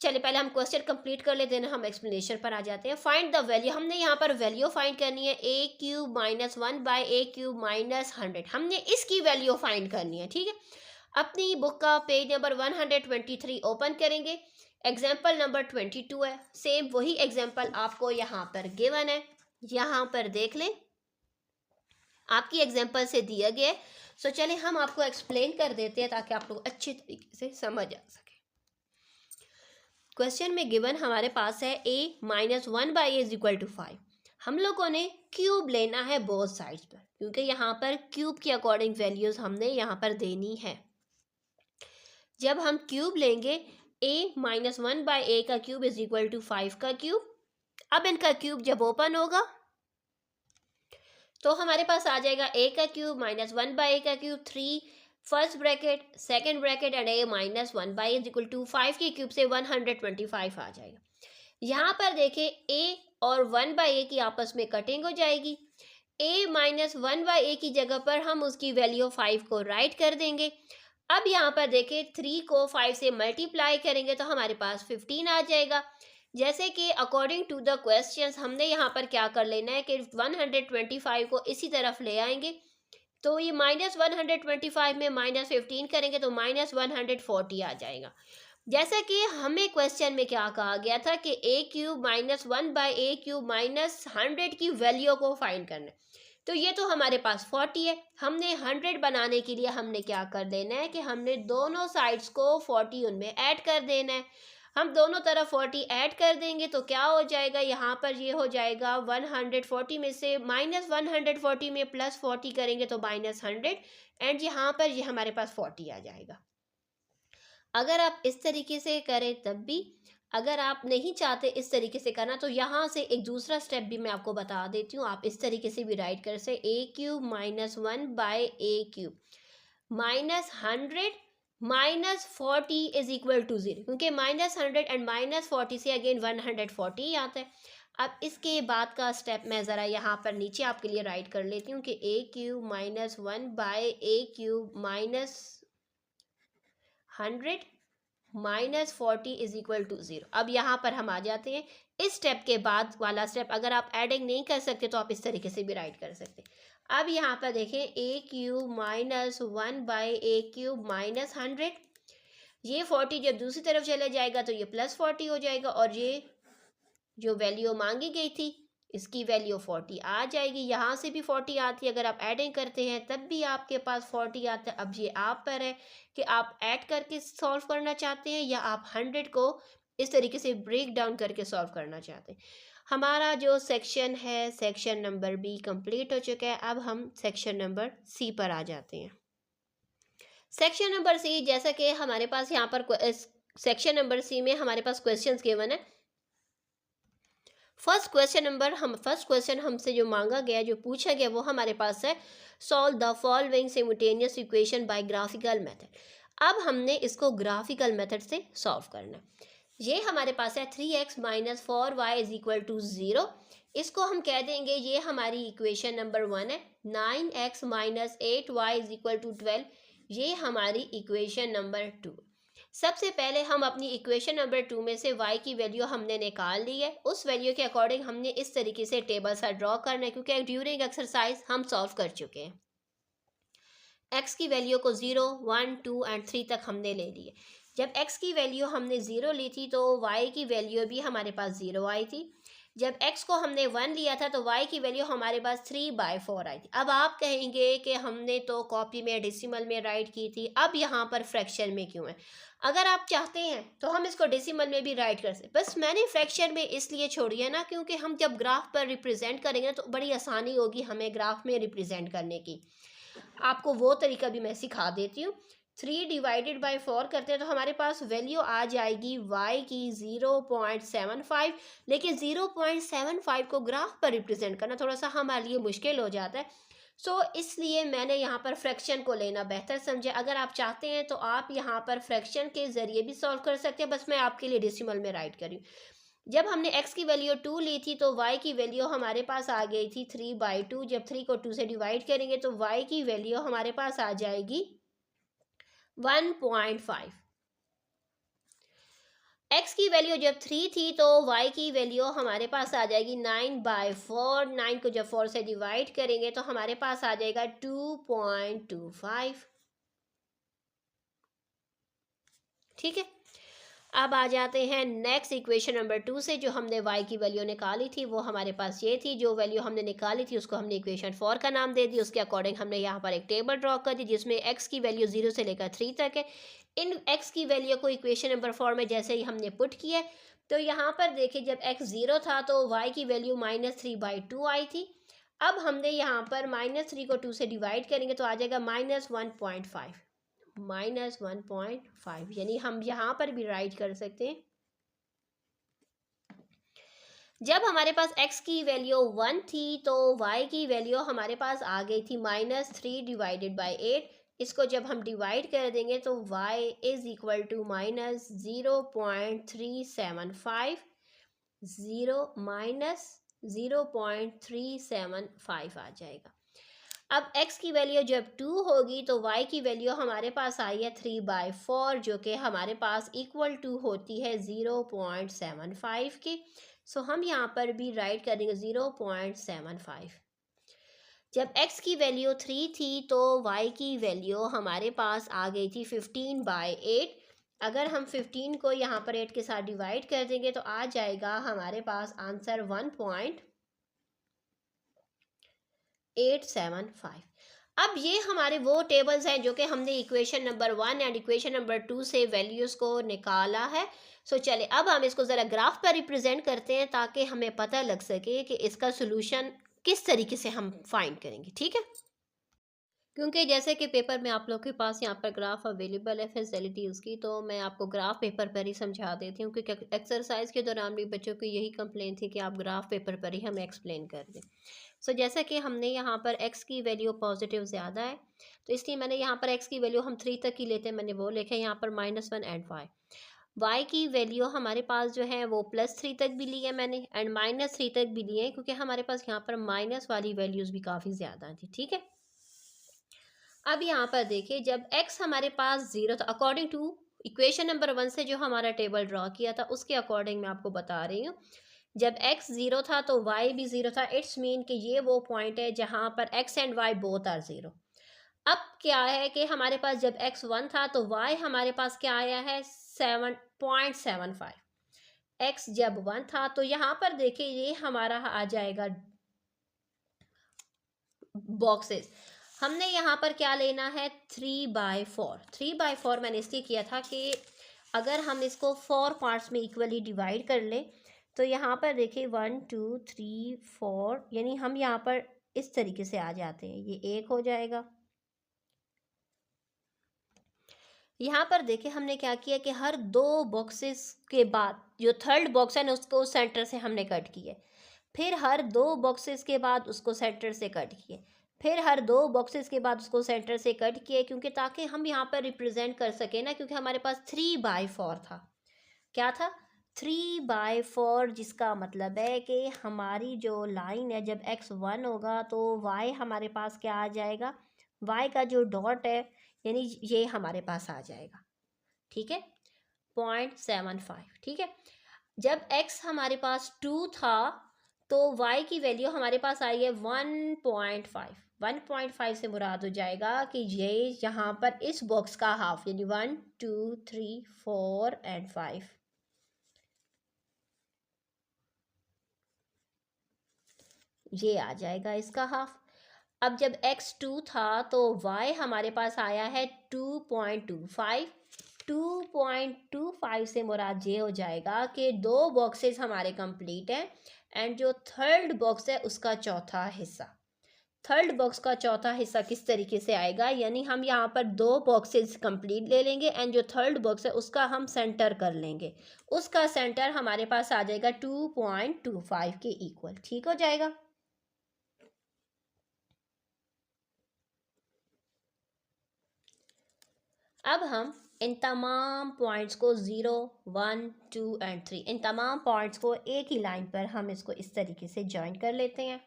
चलिए पहले हम क्वेश्चन कंप्लीट कर लेते हैं, हम एक्सप्लेनेशन पर आ जाते हैं। फाइंड द वैल्यू, हमने यहाँ पर वैल्यू फाइंड करनी है a³ माइनस 1/a³ माइनस 100, हमने इसकी वैल्यू फाइंड करनी है, ठीक है। अपनी बुक का पेज नंबर 123 ओपन करेंगे, एग्जाम्पल नंबर 22 है, सेम वही एग्जाम्पल आपको यहाँ पर गिवन है, यहाँ पर देख लें आपकी एग्जाम्पल से दिया गया है। सो चले हम आपको एक्सप्लेन कर देते हैं ताकि आप लोग अच्छी तरीके से समझ आ सके। क्वेश्चन में गिवन हमारे पास है a minus 1/a is equal to 5। हम लोगों ने क्यूब लेना है बोथ साइड्स पर, क्योंकि यहाँ पर क्यूब के अकॉर्डिंग वैल्यूज हमने यहाँ पर देनी है। जब हम क्यूब लेंगे a माइनस 1/a का क्यूब इज इक्वल टू 5 का क्यूब, अब इनका क्यूब जब ओपन होगा तो हमारे पास आ जाएगा a का क्यूब माइनस 1/a का cube, 3 first bracket second bracket and a minus 1/a is equal to 5 के क्यूब से 125 आ जाएगा। यहाँ पर देखें a और 1/a की आपस में कटिंग हो जाएगी, a माइनस 1/a की जगह पर हम उसकी वैल्यू 5 को राइट कर देंगे। अब यहाँ पर देखें 3 को 5 से मल्टीप्लाई करेंगे तो हमारे पास 15 आ जाएगा। जैसे कि अकॉर्डिंग टू द क्वेश्चंस हमने यहाँ पर क्या कर लेना है कि 125 को इसी तरफ ले आएंगे, तो ये माइनस 125 में माइनस 15 करेंगे तो माइनस 140 आ जाएगा। जैसा कि हमें क्वेश्चन में क्या कहा गया था कि a³ माइनस 1/a³ माइनस 100 की वैल्यू को फाइंड करना है, तो ये तो हमारे पास 40 है। हमने 100 बनाने के लिए हमने क्या कर देना है कि हमने दोनों साइड्स को 40 उनमें ऐड कर देना है। हम दोनों तरफ 40 ऐड कर देंगे तो क्या हो जाएगा, यहाँ पर ये हो जाएगा 140 में से माइनस 140 में प्लस 40 करेंगे तो माइनस 100 एंड यहाँ पर ये हमारे पास 40 आ जाएगा। अगर आप इस तरीके से करें तब भी, अगर आप नहीं चाहते इस तरीके से करना तो यहाँ से एक दूसरा स्टेप भी मैं आपको बता देती हूँ, आप इस तरीके से भी राइट कर से a³ minus 1/a³ minus 100 minus 40 is equal to 0, क्योंकि माइनस 100 एंड माइनस 40 से अगेन 140 आता है। अब इसके बाद का स्टेप मैं ज़रा यहाँ पर नीचे आपके लिए राइट कर लेती हूँ कि a³ minus 1/a³ minus 100 minus 40 is equal to 0। अब यहाँ पर हम आ जाते हैं, इस स्टेप के बाद वाला स्टेप अगर आप एडिंग नहीं कर सकते तो आप इस तरीके से भी राइट कर सकते हैं। अब यहाँ पर देखें a³ माइनस 1/a³ माइनस 100, ये 40 जब दूसरी तरफ चला जाएगा तो ये प्लस 40 हो जाएगा और ये जो वैल्यू मांगी गई थी इसकी वैल्यू 40 आ जाएगी। यहाँ से भी 40 आती है, अगर आप एडिंग करते हैं तब भी आपके पास 40 आता है। अब ये आप पर है कि आप ऐड करके सॉल्व करना चाहते हैं या आप 100 को इस तरीके से ब्रेक डाउन करके सॉल्व करना चाहते हैं। हमारा जो सेक्शन है सेक्शन नंबर बी कंप्लीट हो चुका है। अब हम सेक्शन नंबर सी पर आ जाते हैं। सेक्शन नंबर सी, जैसा कि हमारे पास यहाँ पर सेक्शन नंबर सी में हमारे पास क्वेश्चंस गिवन है। फर्स्ट क्वेश्चन हमसे जो मांगा गया, जो पूछा गया, वो हमारे पास है solve the following simultaneous equation by graphical method. अब हमने इसको ग्राफिकल मेथड से सॉल्व करना है। ये हमारे पास है 3x minus 4y is equal to 0, इसको हम कह देंगे ये हमारी इक्वेशन नंबर 1 है। 9x minus 8y is equal to 12, ये हमारी इक्वेशन नंबर 2। सबसे पहले हम अपनी इक्वेशन नंबर 2 में से y की वैल्यू हमने निकाल ली है, उस वैल्यू के अकॉर्डिंग हमने इस तरीके से टेबल सा ड्रॉ करना है, क्योंकि ड्यूरिंग एक्सरसाइज हम सॉल्व कर चुके हैं। x की वैल्यू को 0, 1, 2 एंड 3 तक हमने ले ली है। जब x की वैल्यू हमने 0 ली थी तो y की वैल्यू भी हमारे पास 0 आई थी। जब x को हमने 1 लिया था तो y की वैल्यू हमारे पास 3/4 आई थी। अब आप कहेंगे कि हमने तो कॉपी में डेसिमल में राइट की थी, अब यहाँ पर फ्रैक्शन में क्यों है? अगर आप चाहते हैं तो हम इसको डेसिमल में भी राइट कर सकते, बस मैंने फ्रैक्शन में इसलिए छोड़ी है ना क्योंकि हम जब ग्राफ पर रिप्रेजेंट करेंगे तो बड़ी आसानी होगी हमें ग्राफ में रिप्रेजेंट करने की। आपको वो तरीका भी मैं सिखा देती हूँ। 3 डिवाइडेड बाय 4 करते हैं तो हमारे पास वैल्यू आ जाएगी y की 0.75। लेकिन 0.75 को ग्राफ पर रिप्रेजेंट करना थोड़ा सा हमारे लिए मुश्किल हो जाता है। इसलिए मैंने यहाँ पर फ्रैक्शन को लेना बेहतर समझा। अगर आप चाहते हैं तो आप यहाँ पर फ्रैक्शन के ज़रिए भी सॉल्व कर सकते हैं, बस मैं आपके लिए डेसिमल में राइट करी। जब हमने x की वैल्यू 2 ली थी तो y की वैल्यू हमारे पास आ गई थी 3/2। जब 3 को 2 से डिवाइड करेंगे तो y की वैल्यू हमारे पास आ जाएगी 1.5। x की वैल्यू जब 3 थी तो y की वैल्यू हमारे पास आ जाएगी 9/4। 9 को जब 4 से डिवाइड करेंगे तो हमारे पास आ जाएगा 2.25। ठीक है, अब आ जाते हैं नेक्स्ट इक्वेशन नंबर 2 से। जो हमने y की वैल्यू निकाली थी वो हमारे पास ये थी। जो वैल्यू हमने निकाली थी उसको हमने इक्वेशन 4 का नाम दे दिया। उसके अकॉर्डिंग हमने यहाँ पर एक टेबल ड्रॉ कर दी जिसमें x की वैल्यू 0 से लेकर 3 तक है। इन x की वैल्यू को इक्वेशन नंबर 4 में जैसे ही हमने पुट किया तो यहाँ पर देखिए जब x 0 था तो y की वैल्यू -3/2 आई थी। अब हमने यहाँ पर -3 को 2 से डिवाइड करेंगे तो आ जाएगा -1.5। -1.5 यानी हम यहाँ पर भी राइट कर सकते हैं। जब हमारे पास x की वैल्यू 1 थी तो y की वैल्यू हमारे पास आ गई थी -3 डिवाइडेड बाय 8। इसको जब हम डिवाइड कर देंगे तो y इज इक्वल टू -0.375। 0.375 आ जाएगा। अब x की वैल्यू जब 2 होगी तो y की वैल्यू हमारे पास आई है 3/4 जो कि हमारे पास इक्वल टू होती है 0.75 की। हम यहाँ पर भी राइट करेंगे 0.75। जब x की वैल्यू 3 थी तो y की वैल्यू हमारे पास आ गई थी 15/8। अगर हम 15 को यहाँ पर 8 के साथ डिवाइड कर देंगे तो आ जाएगा हमारे पास आंसर 1.875। अब ये हमारे वो टेबल्स हैं जो कि हमने equation number 1 and equation number 2 से वैल्यूज़ को निकाला है। चलिए अब हम इसको ज़रा ग्राफ पर रिप्रेजेंट करते हैं ताकि हमें पता लग सके कि इसका सोल्यूशन किस तरीके से हम फाइंड करेंगे। ठीक है, क्योंकि जैसे कि पेपर में आप लोग के पास यहाँ पर ग्राफ अवेलेबल है फैसिलिटीज़ की, तो मैं आपको ग्राफ पेपर पर ही समझा देती हूँ क्योंकि एक्सरसाइज के दौरान भी बच्चों की यही कंप्लेन थी कि आप ग्राफ पेपर पर ही हमें एक्सप्लेन कर दें। जैसा कि हमने यहाँ पर x की वैल्यू पॉजिटिव ज़्यादा है तो इसलिए मैंने यहाँ पर x की वैल्यू हम 3 तक की लेते हैं, मैंने वो लिखा है यहाँ पर -1 एंड y। y की वैल्यू हमारे पास जो है वो +3 तक भी ली है मैंने एंड -3 तक भी लिए हैं क्योंकि हमारे पास यहाँ पर माइनस वाली वैल्यूज़ भी काफ़ी ज़्यादा थी। ठीक है, अब यहाँ पर देखिए जब x हमारे पास 0 था अकॉर्डिंग टू इक्वेशन नंबर 1 से जो हमारा टेबल ड्रॉ किया था उसके अकॉर्डिंग मैं आपको बता रही हूँ। जब x 0 था तो y भी 0 था। इट्स मीन कि ये वो पॉइंट है जहाँ पर x and y both are 0। अब क्या है कि हमारे पास जब x 1 था तो y हमारे पास क्या आया है 7.75। x जब 1 था तो यहाँ पर देखिए ये हमारा आ जाएगा बॉक्सेस। हमने यहाँ पर क्या लेना है 3/4। 3/4 मैंने इसलिए किया था कि अगर हम इसको 4 पार्ट्स में इक्वली डिवाइड कर लें तो यहाँ पर देखिए 1 2 3 4 यानी हम यहाँ पर इस तरीके से आ जाते हैं। ये एक हो जाएगा। यहाँ पर देखिए हमने क्या किया कि हर 2 बॉक्सेस के बाद जो थर्ड बॉक्स है ना उसको सेंटर से हमने कट किया, फिर हर 2 बॉक्सेस के बाद उसको सेंटर से कट किए, फिर हर 2 बॉक्सेस के बाद उसको सेंटर से कट किए, क्योंकि ताकि हम यहाँ पर रिप्रेजेंट कर सकें ना, क्योंकि हमारे पास 3/4 था। क्या था 3/4, जिसका मतलब है कि हमारी जो लाइन है जब x 1 होगा तो y हमारे पास क्या आ जाएगा, y का जो डॉट है यानी ये हमारे पास आ जाएगा। ठीक है 0.75। ठीक है, जब x हमारे पास 2 था तो y की वैल्यू हमारे पास आई है 1.5। 1.5 से मुराद हो जाएगा कि ये यहाँ पर इस बॉक्स का हाफ यानी 1 2 3 4 एंड 5 ये आ जाएगा इसका हाफ। अब जब x 2 था तो y हमारे पास आया है 2.25। 2.25 से मुराद ये हो जाएगा कि 2 बॉक्सेस हमारे कंप्लीट हैं एंड जो थर्ड बॉक्स है उसका चौथा हिस्सा। थर्ड बॉक्स का चौथा हिस्सा किस तरीके से आएगा, यानी हम यहाँ पर दो बॉक्सेस कंप्लीट ले लेंगे एंड जो थर्ड बॉक्स है उसका हम सेंटर कर लेंगे, उसका सेंटर हमारे पास आ जाएगा 2.25 के इक्वल, ठीक हो जाएगा। अब हम इन तमाम पॉइंट्स को 0, 1, 2 एंड 3 इन तमाम पॉइंट्स को एक ही लाइन पर हम इसको इस तरीके से ज्वाइन कर लेते हैं।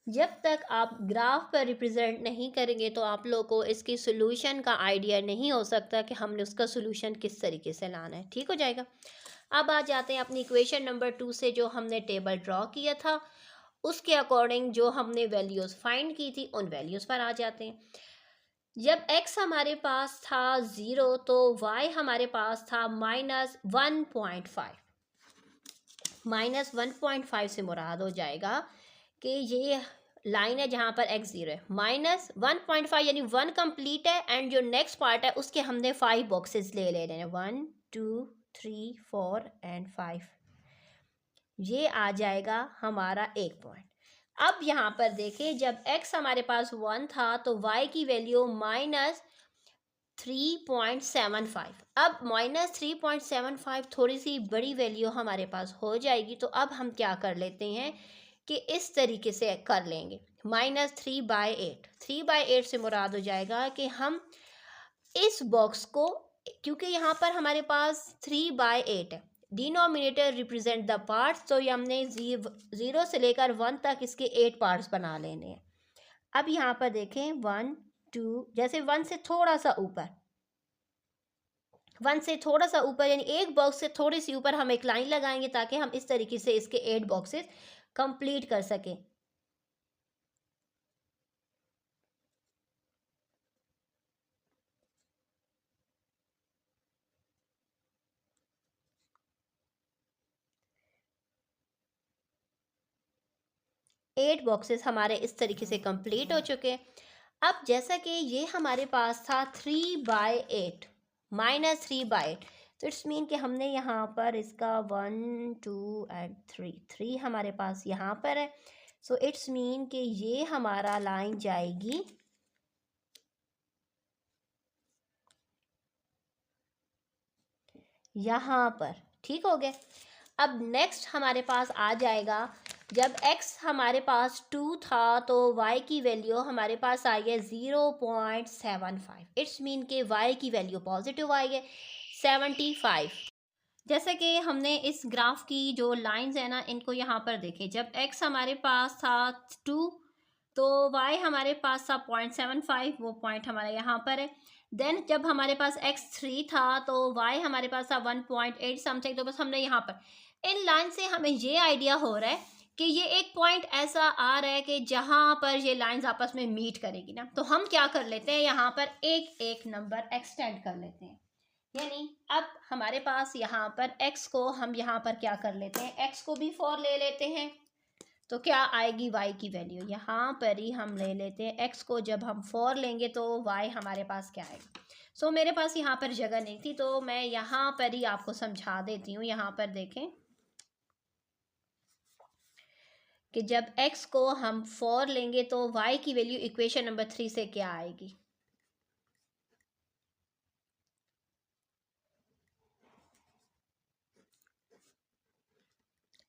जब तक आप ग्राफ पर रिप्रेजेंट नहीं करेंगे तो आप लोगों को इसकी सोल्यूशन का आइडिया नहीं हो सकता कि हमने उसका सोल्यूशन किस तरीके से लाना है, ठीक हो जाएगा। अब आ जाते हैं अपनी इक्वेशन नंबर 2 से जो हमने टेबल ड्रॉ किया था उसके अकॉर्डिंग जो हमने वैल्यूज़ फाइंड की थी उन वैल्यूज़ पर आ जाते हैं। जब x हमारे पास था 0 तो y हमारे पास था -1.5। -1.5 से मुराद हो जाएगा कि ये लाइन है जहाँ पर x 0 है, -1.5 यानी 1 कंप्लीट है एंड जो नेक्स्ट पार्ट है उसके हमने 5 बॉक्सेस ले लेने हैं, 1, 2, 3, 4 एंड 5। ये आ जाएगा हमारा एक पॉइंट। अब यहाँ पर देखें जब x हमारे पास 1 था तो y की वैल्यू -3.75। अब -3.75 थोड़ी सी बड़ी वैल्यू हमारे पास हो जाएगी, तो अब हम क्या कर लेते हैं कि इस तरीके से कर लेंगे, -3/8। 3/8 से मुराद हो जाएगा कि हम इस बॉक्स को, क्योंकि यहाँ पर हमारे पास 3/8 है, डिनोमिनेटर रिप्रेजेंट द पार्ट्स, तो ये हमने 0 से लेकर 1 तक इसके 8 पार्ट्स बना लेने हैं। अब यहाँ पर देखें 1, 2, जैसे 1 से थोड़ा सा ऊपर, 1 से थोड़ा सा ऊपर यानी एक बॉक्स से थोड़ी सी ऊपर हम एक लाइन लगाएंगे ताकि हम इस तरीके से इसके 8 बॉक्सेस कंप्लीट कर सकें। एट बॉक्सेस हमारे इस तरीके से कंप्लीट हो चुके हैं। अब जैसा कि ये हमारे पास था 3/8, -3/8, तो इट्स मीन कि हमने यहाँ पर इसका 1, 2 एंड 3 हमारे पास यहाँ पर है। सो इट्स मीन कि ये हमारा लाइन जाएगी यहाँ पर, ठीक हो गया। अब नेक्स्ट हमारे पास आ जाएगा जब x हमारे पास 2 था तो y की वैल्यू हमारे पास आई है 0.75। इट्स मीन के y की वैल्यू पॉजिटिव आई है 75। जैसे कि हमने इस ग्राफ की जो लाइंस है ना इनको यहाँ पर देखें, जब x हमारे पास था 2 तो y हमारे पास था 0.75, वो पॉइंट हमारा यहाँ पर है। देन जब हमारे पास x 3 था तो y हमारे पास था 1.8 समथिंग, तो बस हमने यहाँ पर इन लाइन से हमें ये आइडिया हो रहा है कि ये एक पॉइंट ऐसा आ रहा है कि जहाँ पर ये लाइंस आपस में मीट करेगी ना, तो हम क्या कर लेते हैं यहाँ पर एक एक नंबर एक्सटेंड कर लेते हैं। यानी अब हमारे पास यहाँ पर x को हम यहाँ पर क्या कर लेते हैं, x को भी 4 ले लेते हैं, तो क्या आएगी y की वैल्यू यहाँ पर ही हम ले लेते हैं। x को जब हम 4 लेंगे तो y हमारे पास क्या आएगा। सो मेरे पास यहाँ पर जगह नहीं थी तो मैं यहाँ पर ही आपको समझा देती हूँ। यहाँ पर देखें कि जब x को हम 4 लेंगे तो y की वैल्यू इक्वेशन नंबर 3 से क्या आएगी।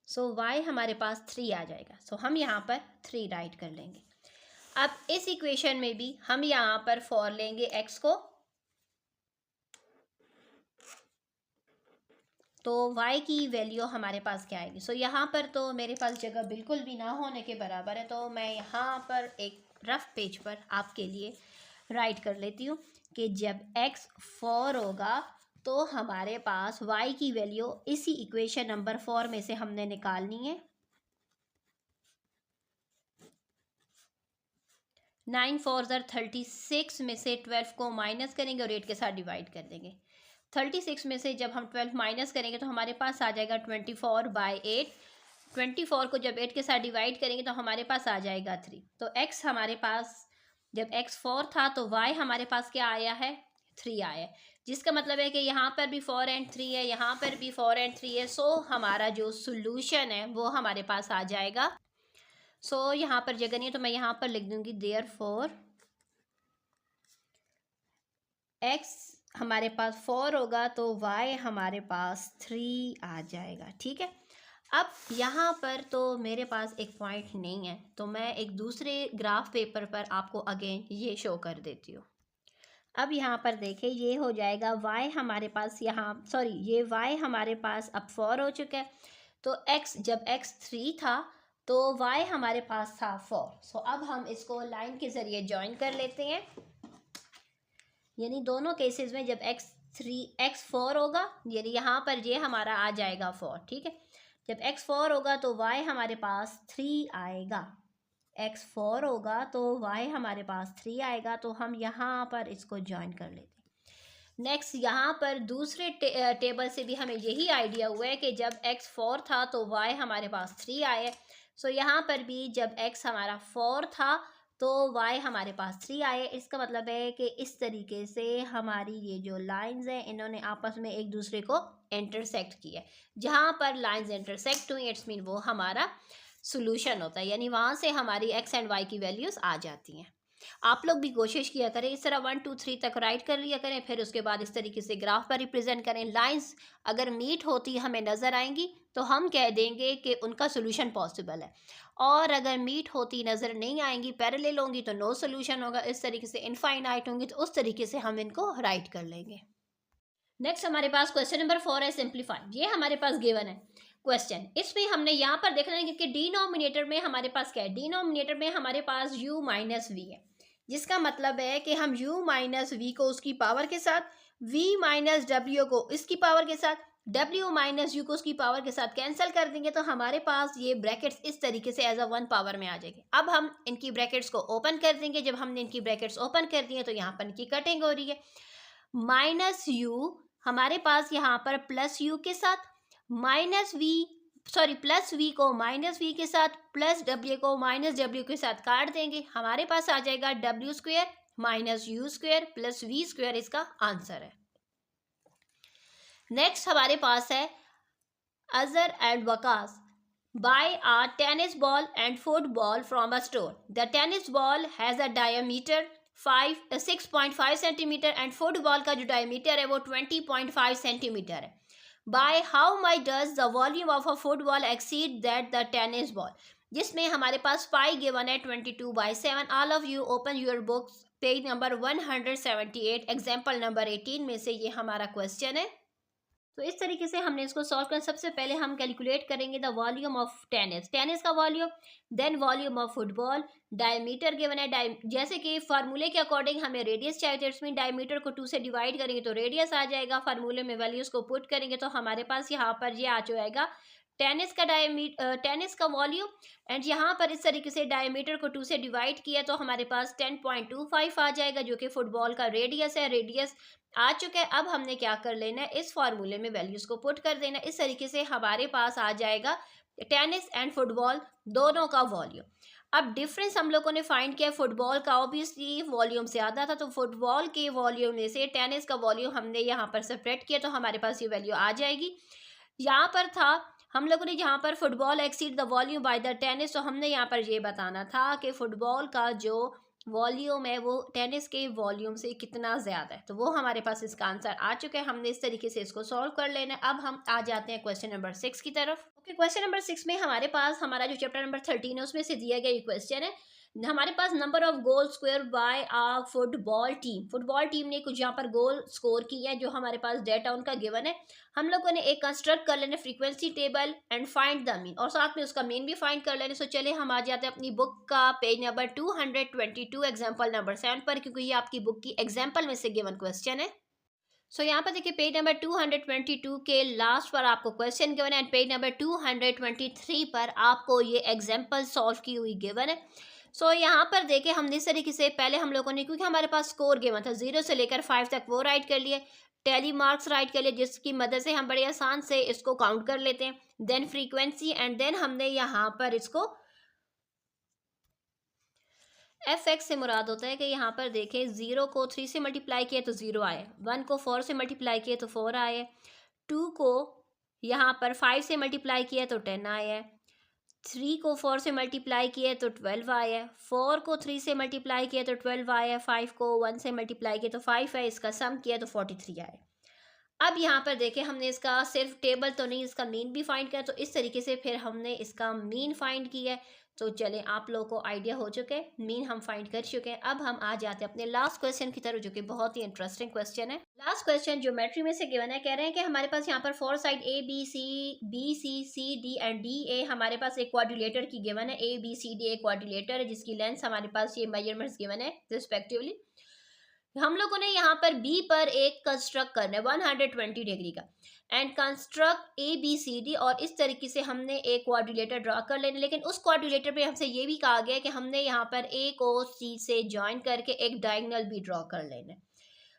सो y हमारे पास 3 आ जाएगा। सो हम यहाँ पर 3 राइट कर लेंगे। अब इस इक्वेशन में भी हम यहाँ पर 4 लेंगे x को, तो y की वैल्यू हमारे पास क्या आएगी। सो यहाँ पर तो मेरे पास जगह बिल्कुल भी ना होने के बराबर है, तो मैं यहाँ पर एक रफ पेज पर आपके लिए राइट कर लेती हूँ कि जब x 4 होगा तो हमारे पास y की वैल्यू इसी इक्वेशन नंबर 4 में से हमने निकालनी है। 9 4 36 में से 12 को माइनस करेंगे और 8 के साथ डिवाइड कर देंगे। 36 में से जब हम 12 माइनस करेंगे तो हमारे पास आ जाएगा 24/8। 24 को जब 8 के साथ डिवाइड करेंगे तो हमारे पास आ जाएगा 3। तो x हमारे पास जब x 4 था तो y हमारे पास क्या आया है 3 आया है, जिसका मतलब है कि यहाँ पर भी 4 एंड 3 है, यहाँ पर भी 4 एंड 3 है। सो हमारा जो सोल्यूशन है वो हमारे पास आ जाएगा। सो यहाँ पर जगह नहीं है तो मैं यहाँ पर लिख दूंगी देयरफॉर x हमारे पास 4 होगा तो y हमारे पास 3 आ जाएगा। ठीक है, अब यहाँ पर तो मेरे पास एक पॉइंट नहीं है, तो मैं एक दूसरे ग्राफ पेपर पर आपको अगेन ये शो कर देती हूँ। अब यहाँ पर देखें, ये हो जाएगा y हमारे पास ये y हमारे पास अब 4 हो चुका है। तो x जब x 3 था तो y हमारे पास था 4। सो अब हम इसको लाइन के ज़रिए ज्वाइन कर लेते हैं, यानी दोनों केसेस में जब x 4 होगा, यानी यहाँ पर ये हमारा आ जाएगा 4। ठीक है, जब x 4 होगा तो y हमारे पास 3 आएगा। x 4 होगा तो y हमारे पास 3 आएगा, तो हम यहाँ पर इसको ज्वाइन कर लेते हैं। नेक्स्ट यहाँ पर दूसरे टेबल से भी हमें यही आइडिया हुआ है कि जब x 4 था तो y हमारे पास 3 आए। सो यहाँ पर भी जब x हमारा 4 था तो y हमारे पास 3 आए। इसका मतलब है कि इस तरीके से हमारी ये जो लाइंस हैं इन्होंने आपस में एक दूसरे को इंटरसेक्ट किया। जहाँ पर लाइंस इंटरसेक्ट हुई इट्स मीन वो हमारा सोल्यूशन होता है, यानी वहाँ से हमारी x एंड y की वैल्यूज़ आ जाती हैं। आप लोग भी कोशिश किया करें, इस तरह 1 2 3 तक राइट कर लिया करें, फिर उसके बाद इस तरीके से ग्राफ पर रिप्रेजेंट करें। लाइंस अगर मीट होती हमें नज़र आएंगी तो हम कह देंगे कि उनका सोल्यूशन पॉसिबल है, और अगर मीट होती नज़र नहीं आएंगी, पैरेलल होंगी तो नो सोल्यूशन होगा। इस तरीके से इनफाइनाइट होंगी तो उस तरीके से हम इनको राइट कर लेंगे। नेक्स्ट हमारे पास क्वेश्चन नंबर 4 है सिंप्लीफाई। ये हमारे पास गिवन है क्वेश्चन। इसमें हमने यहाँ पर देखना है कि डिनोमिनेटर में हमारे पास क्या है। डिनोमिनेटर में हमारे पास u माइनस वी है, जिसका मतलब है कि हम u माइनस वी को उसकी पावर के साथ, v माइनस w को इसकी पावर के साथ, w माइनस u को उसकी पावर के साथ कैंसिल कर देंगे, तो हमारे पास ये ब्रैकेट्स इस तरीके से एज अ 1 पावर में आ जाएगी। अब हम इनकी ब्रैकेट्स को ओपन कर देंगे। जब हमने इनकी ब्रैकेट्स ओपन कर दी है तो यहाँ पर इनकी कटिंग हो रही है। माइनस u हमारे पास यहाँ पर प्लस u के साथ, प्लस v को माइनस v के साथ, प्लस w को माइनस w के साथ काट देंगे। हमारे पास आ जाएगा w square minus u square plus v square, इसका आंसर है। नेक्स्ट हमारे पास है Azhar and Waqas buy a tennis ball and football from a store. The tennis ball has a diameter 6.5 centimetre and football का जो डायमीटर है वो 20.5 सेंटीमीटर है। By how much does the volume of a football exceed that the tennis ball, जिसमें हमारे पास पाई given है 22/7। All of you open your books, page number 178, example number 18 में से ये हमारा क्वेश्चन है। तो इस तरीके से हमने इसको सॉल्व करना। सबसे पहले हम कैलकुलेट करेंगे द वॉल्यूम ऑफ टेनिस का volume, then volume of football. Diameter given है, जैसे कि फार्मूले के अकॉर्डिंग हमें रेडियस चाहिए, इसमें डायमीटर को 2 से डिवाइड करेंगे तो रेडियस आ जाएगा। फार्मूले में वैल्यूज़ को पुट करेंगे तो हमारे पास यहाँ पर ये आ जाएगा टेनिस का वॉल्यूम, एंड यहाँ पर इस तरीके से डायमीटर को 2 से डिवाइड किया तो हमारे पास 10.25 आ जाएगा, जो कि फुटबॉल का रेडियस है। रेडियस आ चुका है। अब हमने क्या कर लेना है, इस फार्मूले में वैल्यूज़ को पुट कर देना। इस तरीके से हमारे पास आ जाएगा टेनिस एंड फुटबॉल दोनों का वॉल्यूम। अब डिफरेंस हम लोगों ने फाइंड किया फुटबॉल का, ऑब्वियसली वॉल्यूम ज़्यादा था तो फुटबॉल के वॉल्यूम में से टेनिस का वॉल्यूम हमने यहाँ पर सेपरेट किया तो हमारे पास ये वैल्यू आ जाएगी। यहाँ पर था हम लोगों ने यहाँ पर football exceed the volume by the tennis, तो हमने यहाँ पर ये बताना था कि फुटबॉल का जो वॉल्यूम है वो टेनिस के वॉल्यूम से कितना ज़्यादा है, तो वो हमारे पास इसका आंसर आ चुका है। हमने इस तरीके से इसको सॉल्व कर लेना है। अब हम आ जाते हैं क्वेश्चन नंबर 6 की तरफ। ओके, क्वेश्चन नंबर 6 में हमारे पास हमारा जो चैप्टर नंबर 13 है उसमें से दिया गया ये क्वेश्चन है। हमारे पास number of goal score by a football team ने कुछ यहाँ पर गोल स्कोर किया है, जो हमारे पास डेटा उनका गिवन है। हम लोगों ने एक कंस्ट्रक्ट कर लेना frequency table and find the mean, और साथ में उसका मीन भी फाइंड कर लेने। सो चले हम आ जाते हैं अपनी बुक का पेज नंबर 222 एग्जाम्पल नंबर 7 पर, क्योंकि ये आपकी बुक की एग्जाम्पल में से गिवन क्वेश्चन है। सो यहाँ पर देखिए पेज नंबर 222 के लास्ट पर आपको क्वेश्चन गिवन है, एंड पेज नंबर 223 पर आपको ये एग्जाम्पल सॉल्व की हुई गिवन है। सो यहाँ पर देखें हमने इस तरीके से पहले हम लोगों ने, क्योंकि हमारे पास स्कोर गिवन था 0 से लेकर 5 तक, वो राइट कर लिए। टैली मार्क्स राइट कर लिए, जिसकी मदद से हम बड़े आसान से इसको काउंट कर लेते हैं। देन फ्रीक्वेंसी, एंड देन हमने यहाँ पर इसको एफ एक्स से मुराद होता है कि यहाँ पर देखें, 0 को 3 से मल्टीप्लाई किया तो 0 आए, 1 को 4 से मल्टीप्लाई किया तो 4 आए, 2 को यहाँ पर 5 से मल्टीप्लाई किया तो 10 आए है, 3 को 4 से मल्टीप्लाई किया तो 12 आए है, 4 को 3 से मल्टीप्लाई किया तो 12 आए है, 5 को 1 से मल्टीप्लाई किया तो 5 है, इसका सम किया तो 43 आए। अब यहाँ पर देखें, हमने इसका सिर्फ टेबल तो नहीं, इसका मीन भी फाइंड किया, तो इस तरीके से फिर हमने इसका मीन फाइंड किया है। तो चलें, आप लोगों को आइडिया हो चुके हैं, मीन हम फाइंड कर चुके हैं। अब हम आ जाते हैं अपने लास्ट क्वेश्चन की तरफ, जो कि बहुत ही इंटरेस्टिंग क्वेश्चन है। लास्ट क्वेश्चन ज्योमेट्री में से गिवन है, कह रहे हैं कि हमारे पास यहाँ पर four side ABCD and DA, हमारे पास एक क्वाड्रिलेटर की गिवन है। ABCD एक क्वाड्रिलेटर है जिसकी लेंथ हमारे पास ये मेजरमेंट्स गिवन है रिस्पेक्टिवली। हम लोगों ने यहाँ पर बी पर एक कंस्ट्रक्ट करना है 120 डिग्री का, एंड कंस्ट्रक्ट ABCD, और इस तरीके से हमने एक क्वाड्रिलेटर ड्रा कर लेना। लेकिन उस क्वाड्रिलेटर पे हमसे ये भी कहा गया है कि हमने यहाँ पर A को C से ज्वाइन करके एक डायगोनल भी ड्रॉ कर लेना है।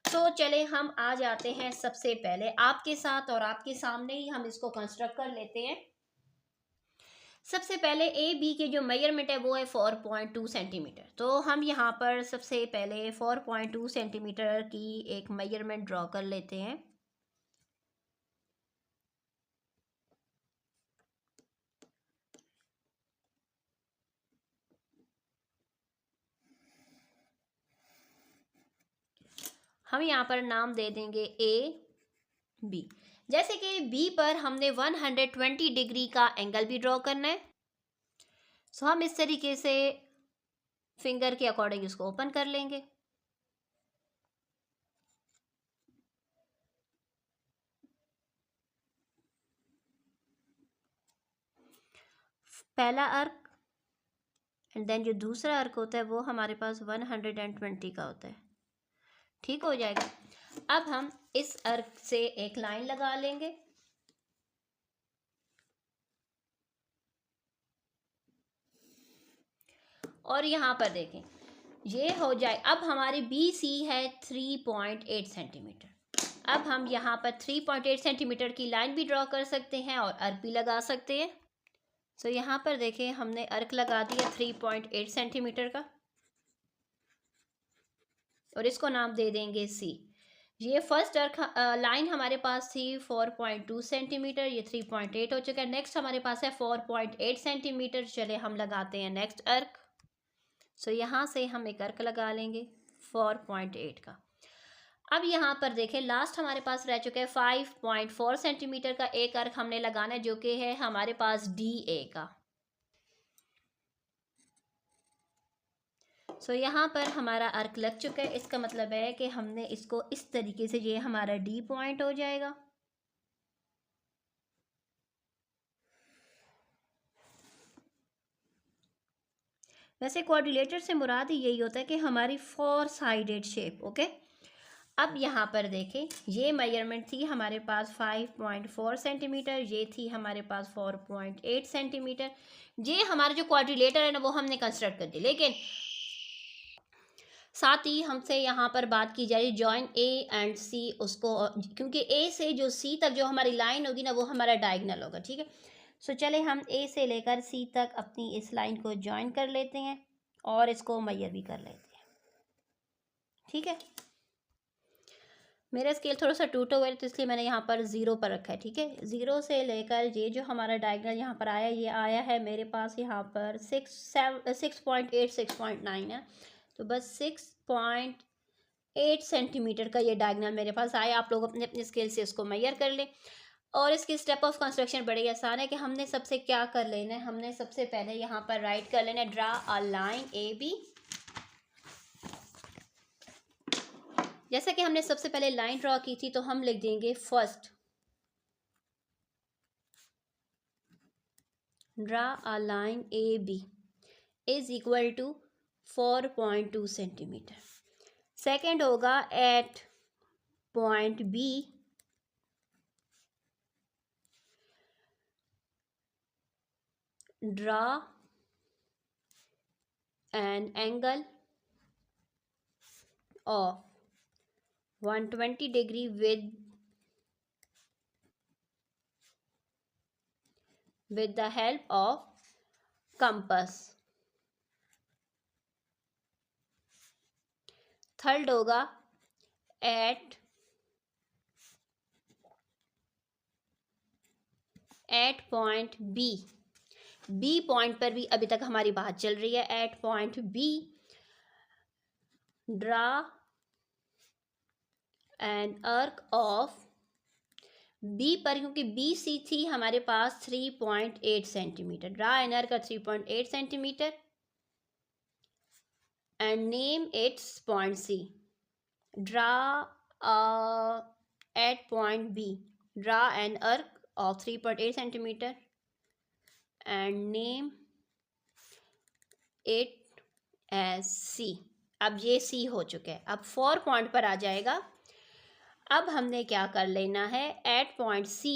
तो चले हम आ जाते हैं सबसे पहले आपके साथ, और आपके सामने ही हम इसको कंस्ट्रक्ट कर लेते हैं। सबसे पहले ए बी के जो मेजरमेंट है वो है 4.2 सेंटीमीटर। तो हम यहाँ पर सबसे पहले 4.2 सेंटीमीटर की एक मेजरमेंट ड्रॉ कर लेते हैं। हम यहाँ पर नाम दे देंगे ए बी। जैसे कि बी पर हमने 120 डिग्री का एंगल भी ड्रॉ करना है, सो हम इस तरीके से फिंगर के अकॉर्डिंग इसको ओपन कर लेंगे। पहला अर्क, एंड देन जो दूसरा अर्क होता है वो हमारे पास 120 का होता है। ठीक हो जाएगा। अब हम इस अर्क से एक लाइन लगा लेंगे, और यहाँ पर देखें ये हो जाए। अब हमारी BC है 3.8 सेंटीमीटर। अब हम यहाँ पर 3.8 सेंटीमीटर की लाइन भी ड्रॉ कर सकते हैं और अर्क भी लगा सकते हैं। सो यहाँ पर देखें हमने अर्क लगा दिया 3.8 सेंटीमीटर का, और इसको नाम दे देंगे C। ये फर्स्ट अर्क लाइन हमारे पास थी 4.2 सेंटीमीटर, ये 3.8 हो चुका है। नेक्स्ट हमारे पास है 4.8 सेंटीमीटर। चले हम लगाते हैं नेक्स्ट अर्क। सो यहाँ से हम एक अर्क लगा लेंगे 4.8 का। अब यहाँ पर देखें लास्ट हमारे पास रह चुका है 5.4 सेंटीमीटर का एक अर्क हमने लगाना है, जो कि है हमारे पास DA का। सो यहाँ पर हमारा अर्क लग चुका है। इसका मतलब है कि हमने इसको इस तरीके से, ये हमारा D पॉइंट हो जाएगा। वैसे क्वाड्रिलेटर से मुराद ही यही होता है कि हमारी 4 साइडेड शेप। ओके, अब यहाँ पर देखें ये मेजरमेंट थी हमारे पास 5.4 सेंटीमीटर, ये थी हमारे पास 4.8 सेंटीमीटर। ये हमारा जो क्वाड्रिलेटर है ना वो हमने कंस्ट्रक्ट कर दिया। लेकिन साथ ही हमसे यहाँ पर बात की जा रही जॉइन A एंड C, उसको, क्योंकि A से जो C तक जो हमारी लाइन होगी ना वो हमारा डायगोनल होगा। ठीक है, सो चले हम A से लेकर C तक अपनी इस लाइन को ज्वाइन कर लेते हैं और इसको मेजर भी कर लेते हैं। ठीक है, मेरा स्केल थोड़ा सा टूटा हुआ है तो इसलिए मैंने यहाँ पर 0 पर रखा है। ठीक है, 0 से लेकर ये जो हमारा डायगोनल यहाँ पर आया, ये आया है मेरे पास यहाँ पर 6.8 6.9 है। तो बस 6.8 सेंटीमीटर का ये डायगोनल मेरे पास आया। आप लोग अपने अपने स्केल से इसको मेजर कर लें। और इसकी स्टेप ऑफ कंस्ट्रक्शन बड़ी आसान है कि हमने सबसे क्या कर लेना है, हमने सबसे पहले यहाँ पर राइट कर लेना है ड्रा अ लाइन AB। जैसे कि हमने सबसे पहले लाइन ड्रॉ की थी तो हम लिख देंगे first draw a line AB is equal to 4.2 centimetre. Second होगा at point B draw an angle of 120 degree with the help of compass। Third होगा एट पॉइंट बी पॉइंट पर भी अभी तक हमारी बात चल रही है। At point B draw an arc of B पर, क्योंकि बी सी थी हमारे पास 3.8 centimetre, draw an arc 3.8 centimetre and name it's point C. Draw at point B, draw an arc of 3.8 centimeter and name it as C। अब ये C हो चुका है। अब 4 पॉइंट पर आ जाएगा। अब हमने क्या कर लेना है, at point C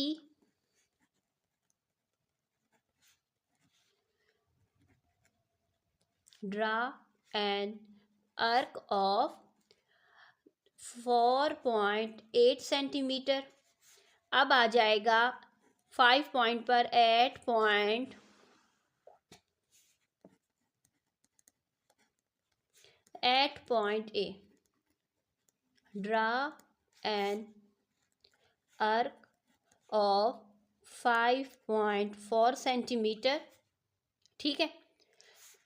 draw an arc of 4.8 centimetre. अब आ जाएगा 5 पॉइंट पर at point A draw an arc of 5.4 centimetre. ठीक है,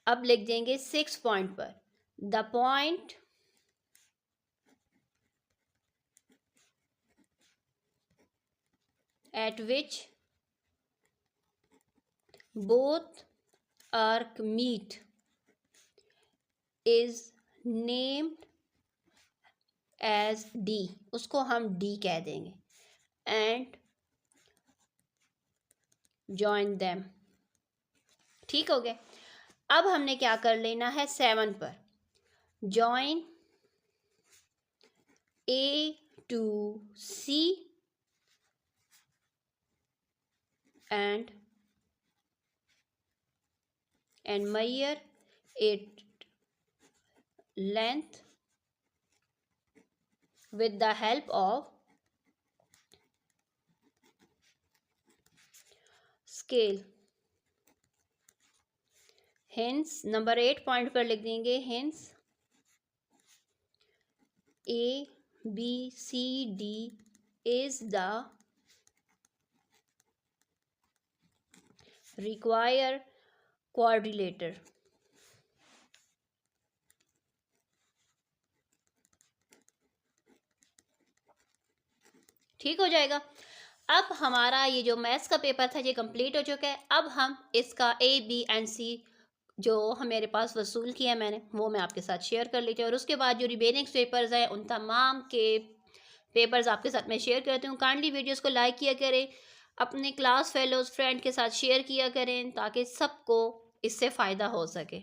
अब लिख देंगे 6 पॉइंट पर the point at which both arc meet is named as D, उसको हम D कह देंगे, and join them। ठीक हो गया। अब हमने क्या कर लेना है, 7 पर join A to C and measure its length with the help of scale। hence number 8 point पर लिख देंगे hence A B C D is the required quadrilateral। ठीक हो जाएगा। अब हमारा ये जो मैथ्स का पेपर था ये कंप्लीट हो चुका है। अब हम इसका A B एंड C जो हमारे पास वसूल किया मैंने, वो मैं आपके साथ शेयर कर लेती हूँ, और उसके बाद जो रिमेनिंग पेपर्स हैं उन तमाम के पेपर्स आपके साथ मैं शेयर करती हूँ। काइंडली वीडियोस को लाइक किया करें, अपने क्लास फेलोज फ्रेंड के साथ शेयर किया करें ताकि सबको इससे फ़ायदा हो सके।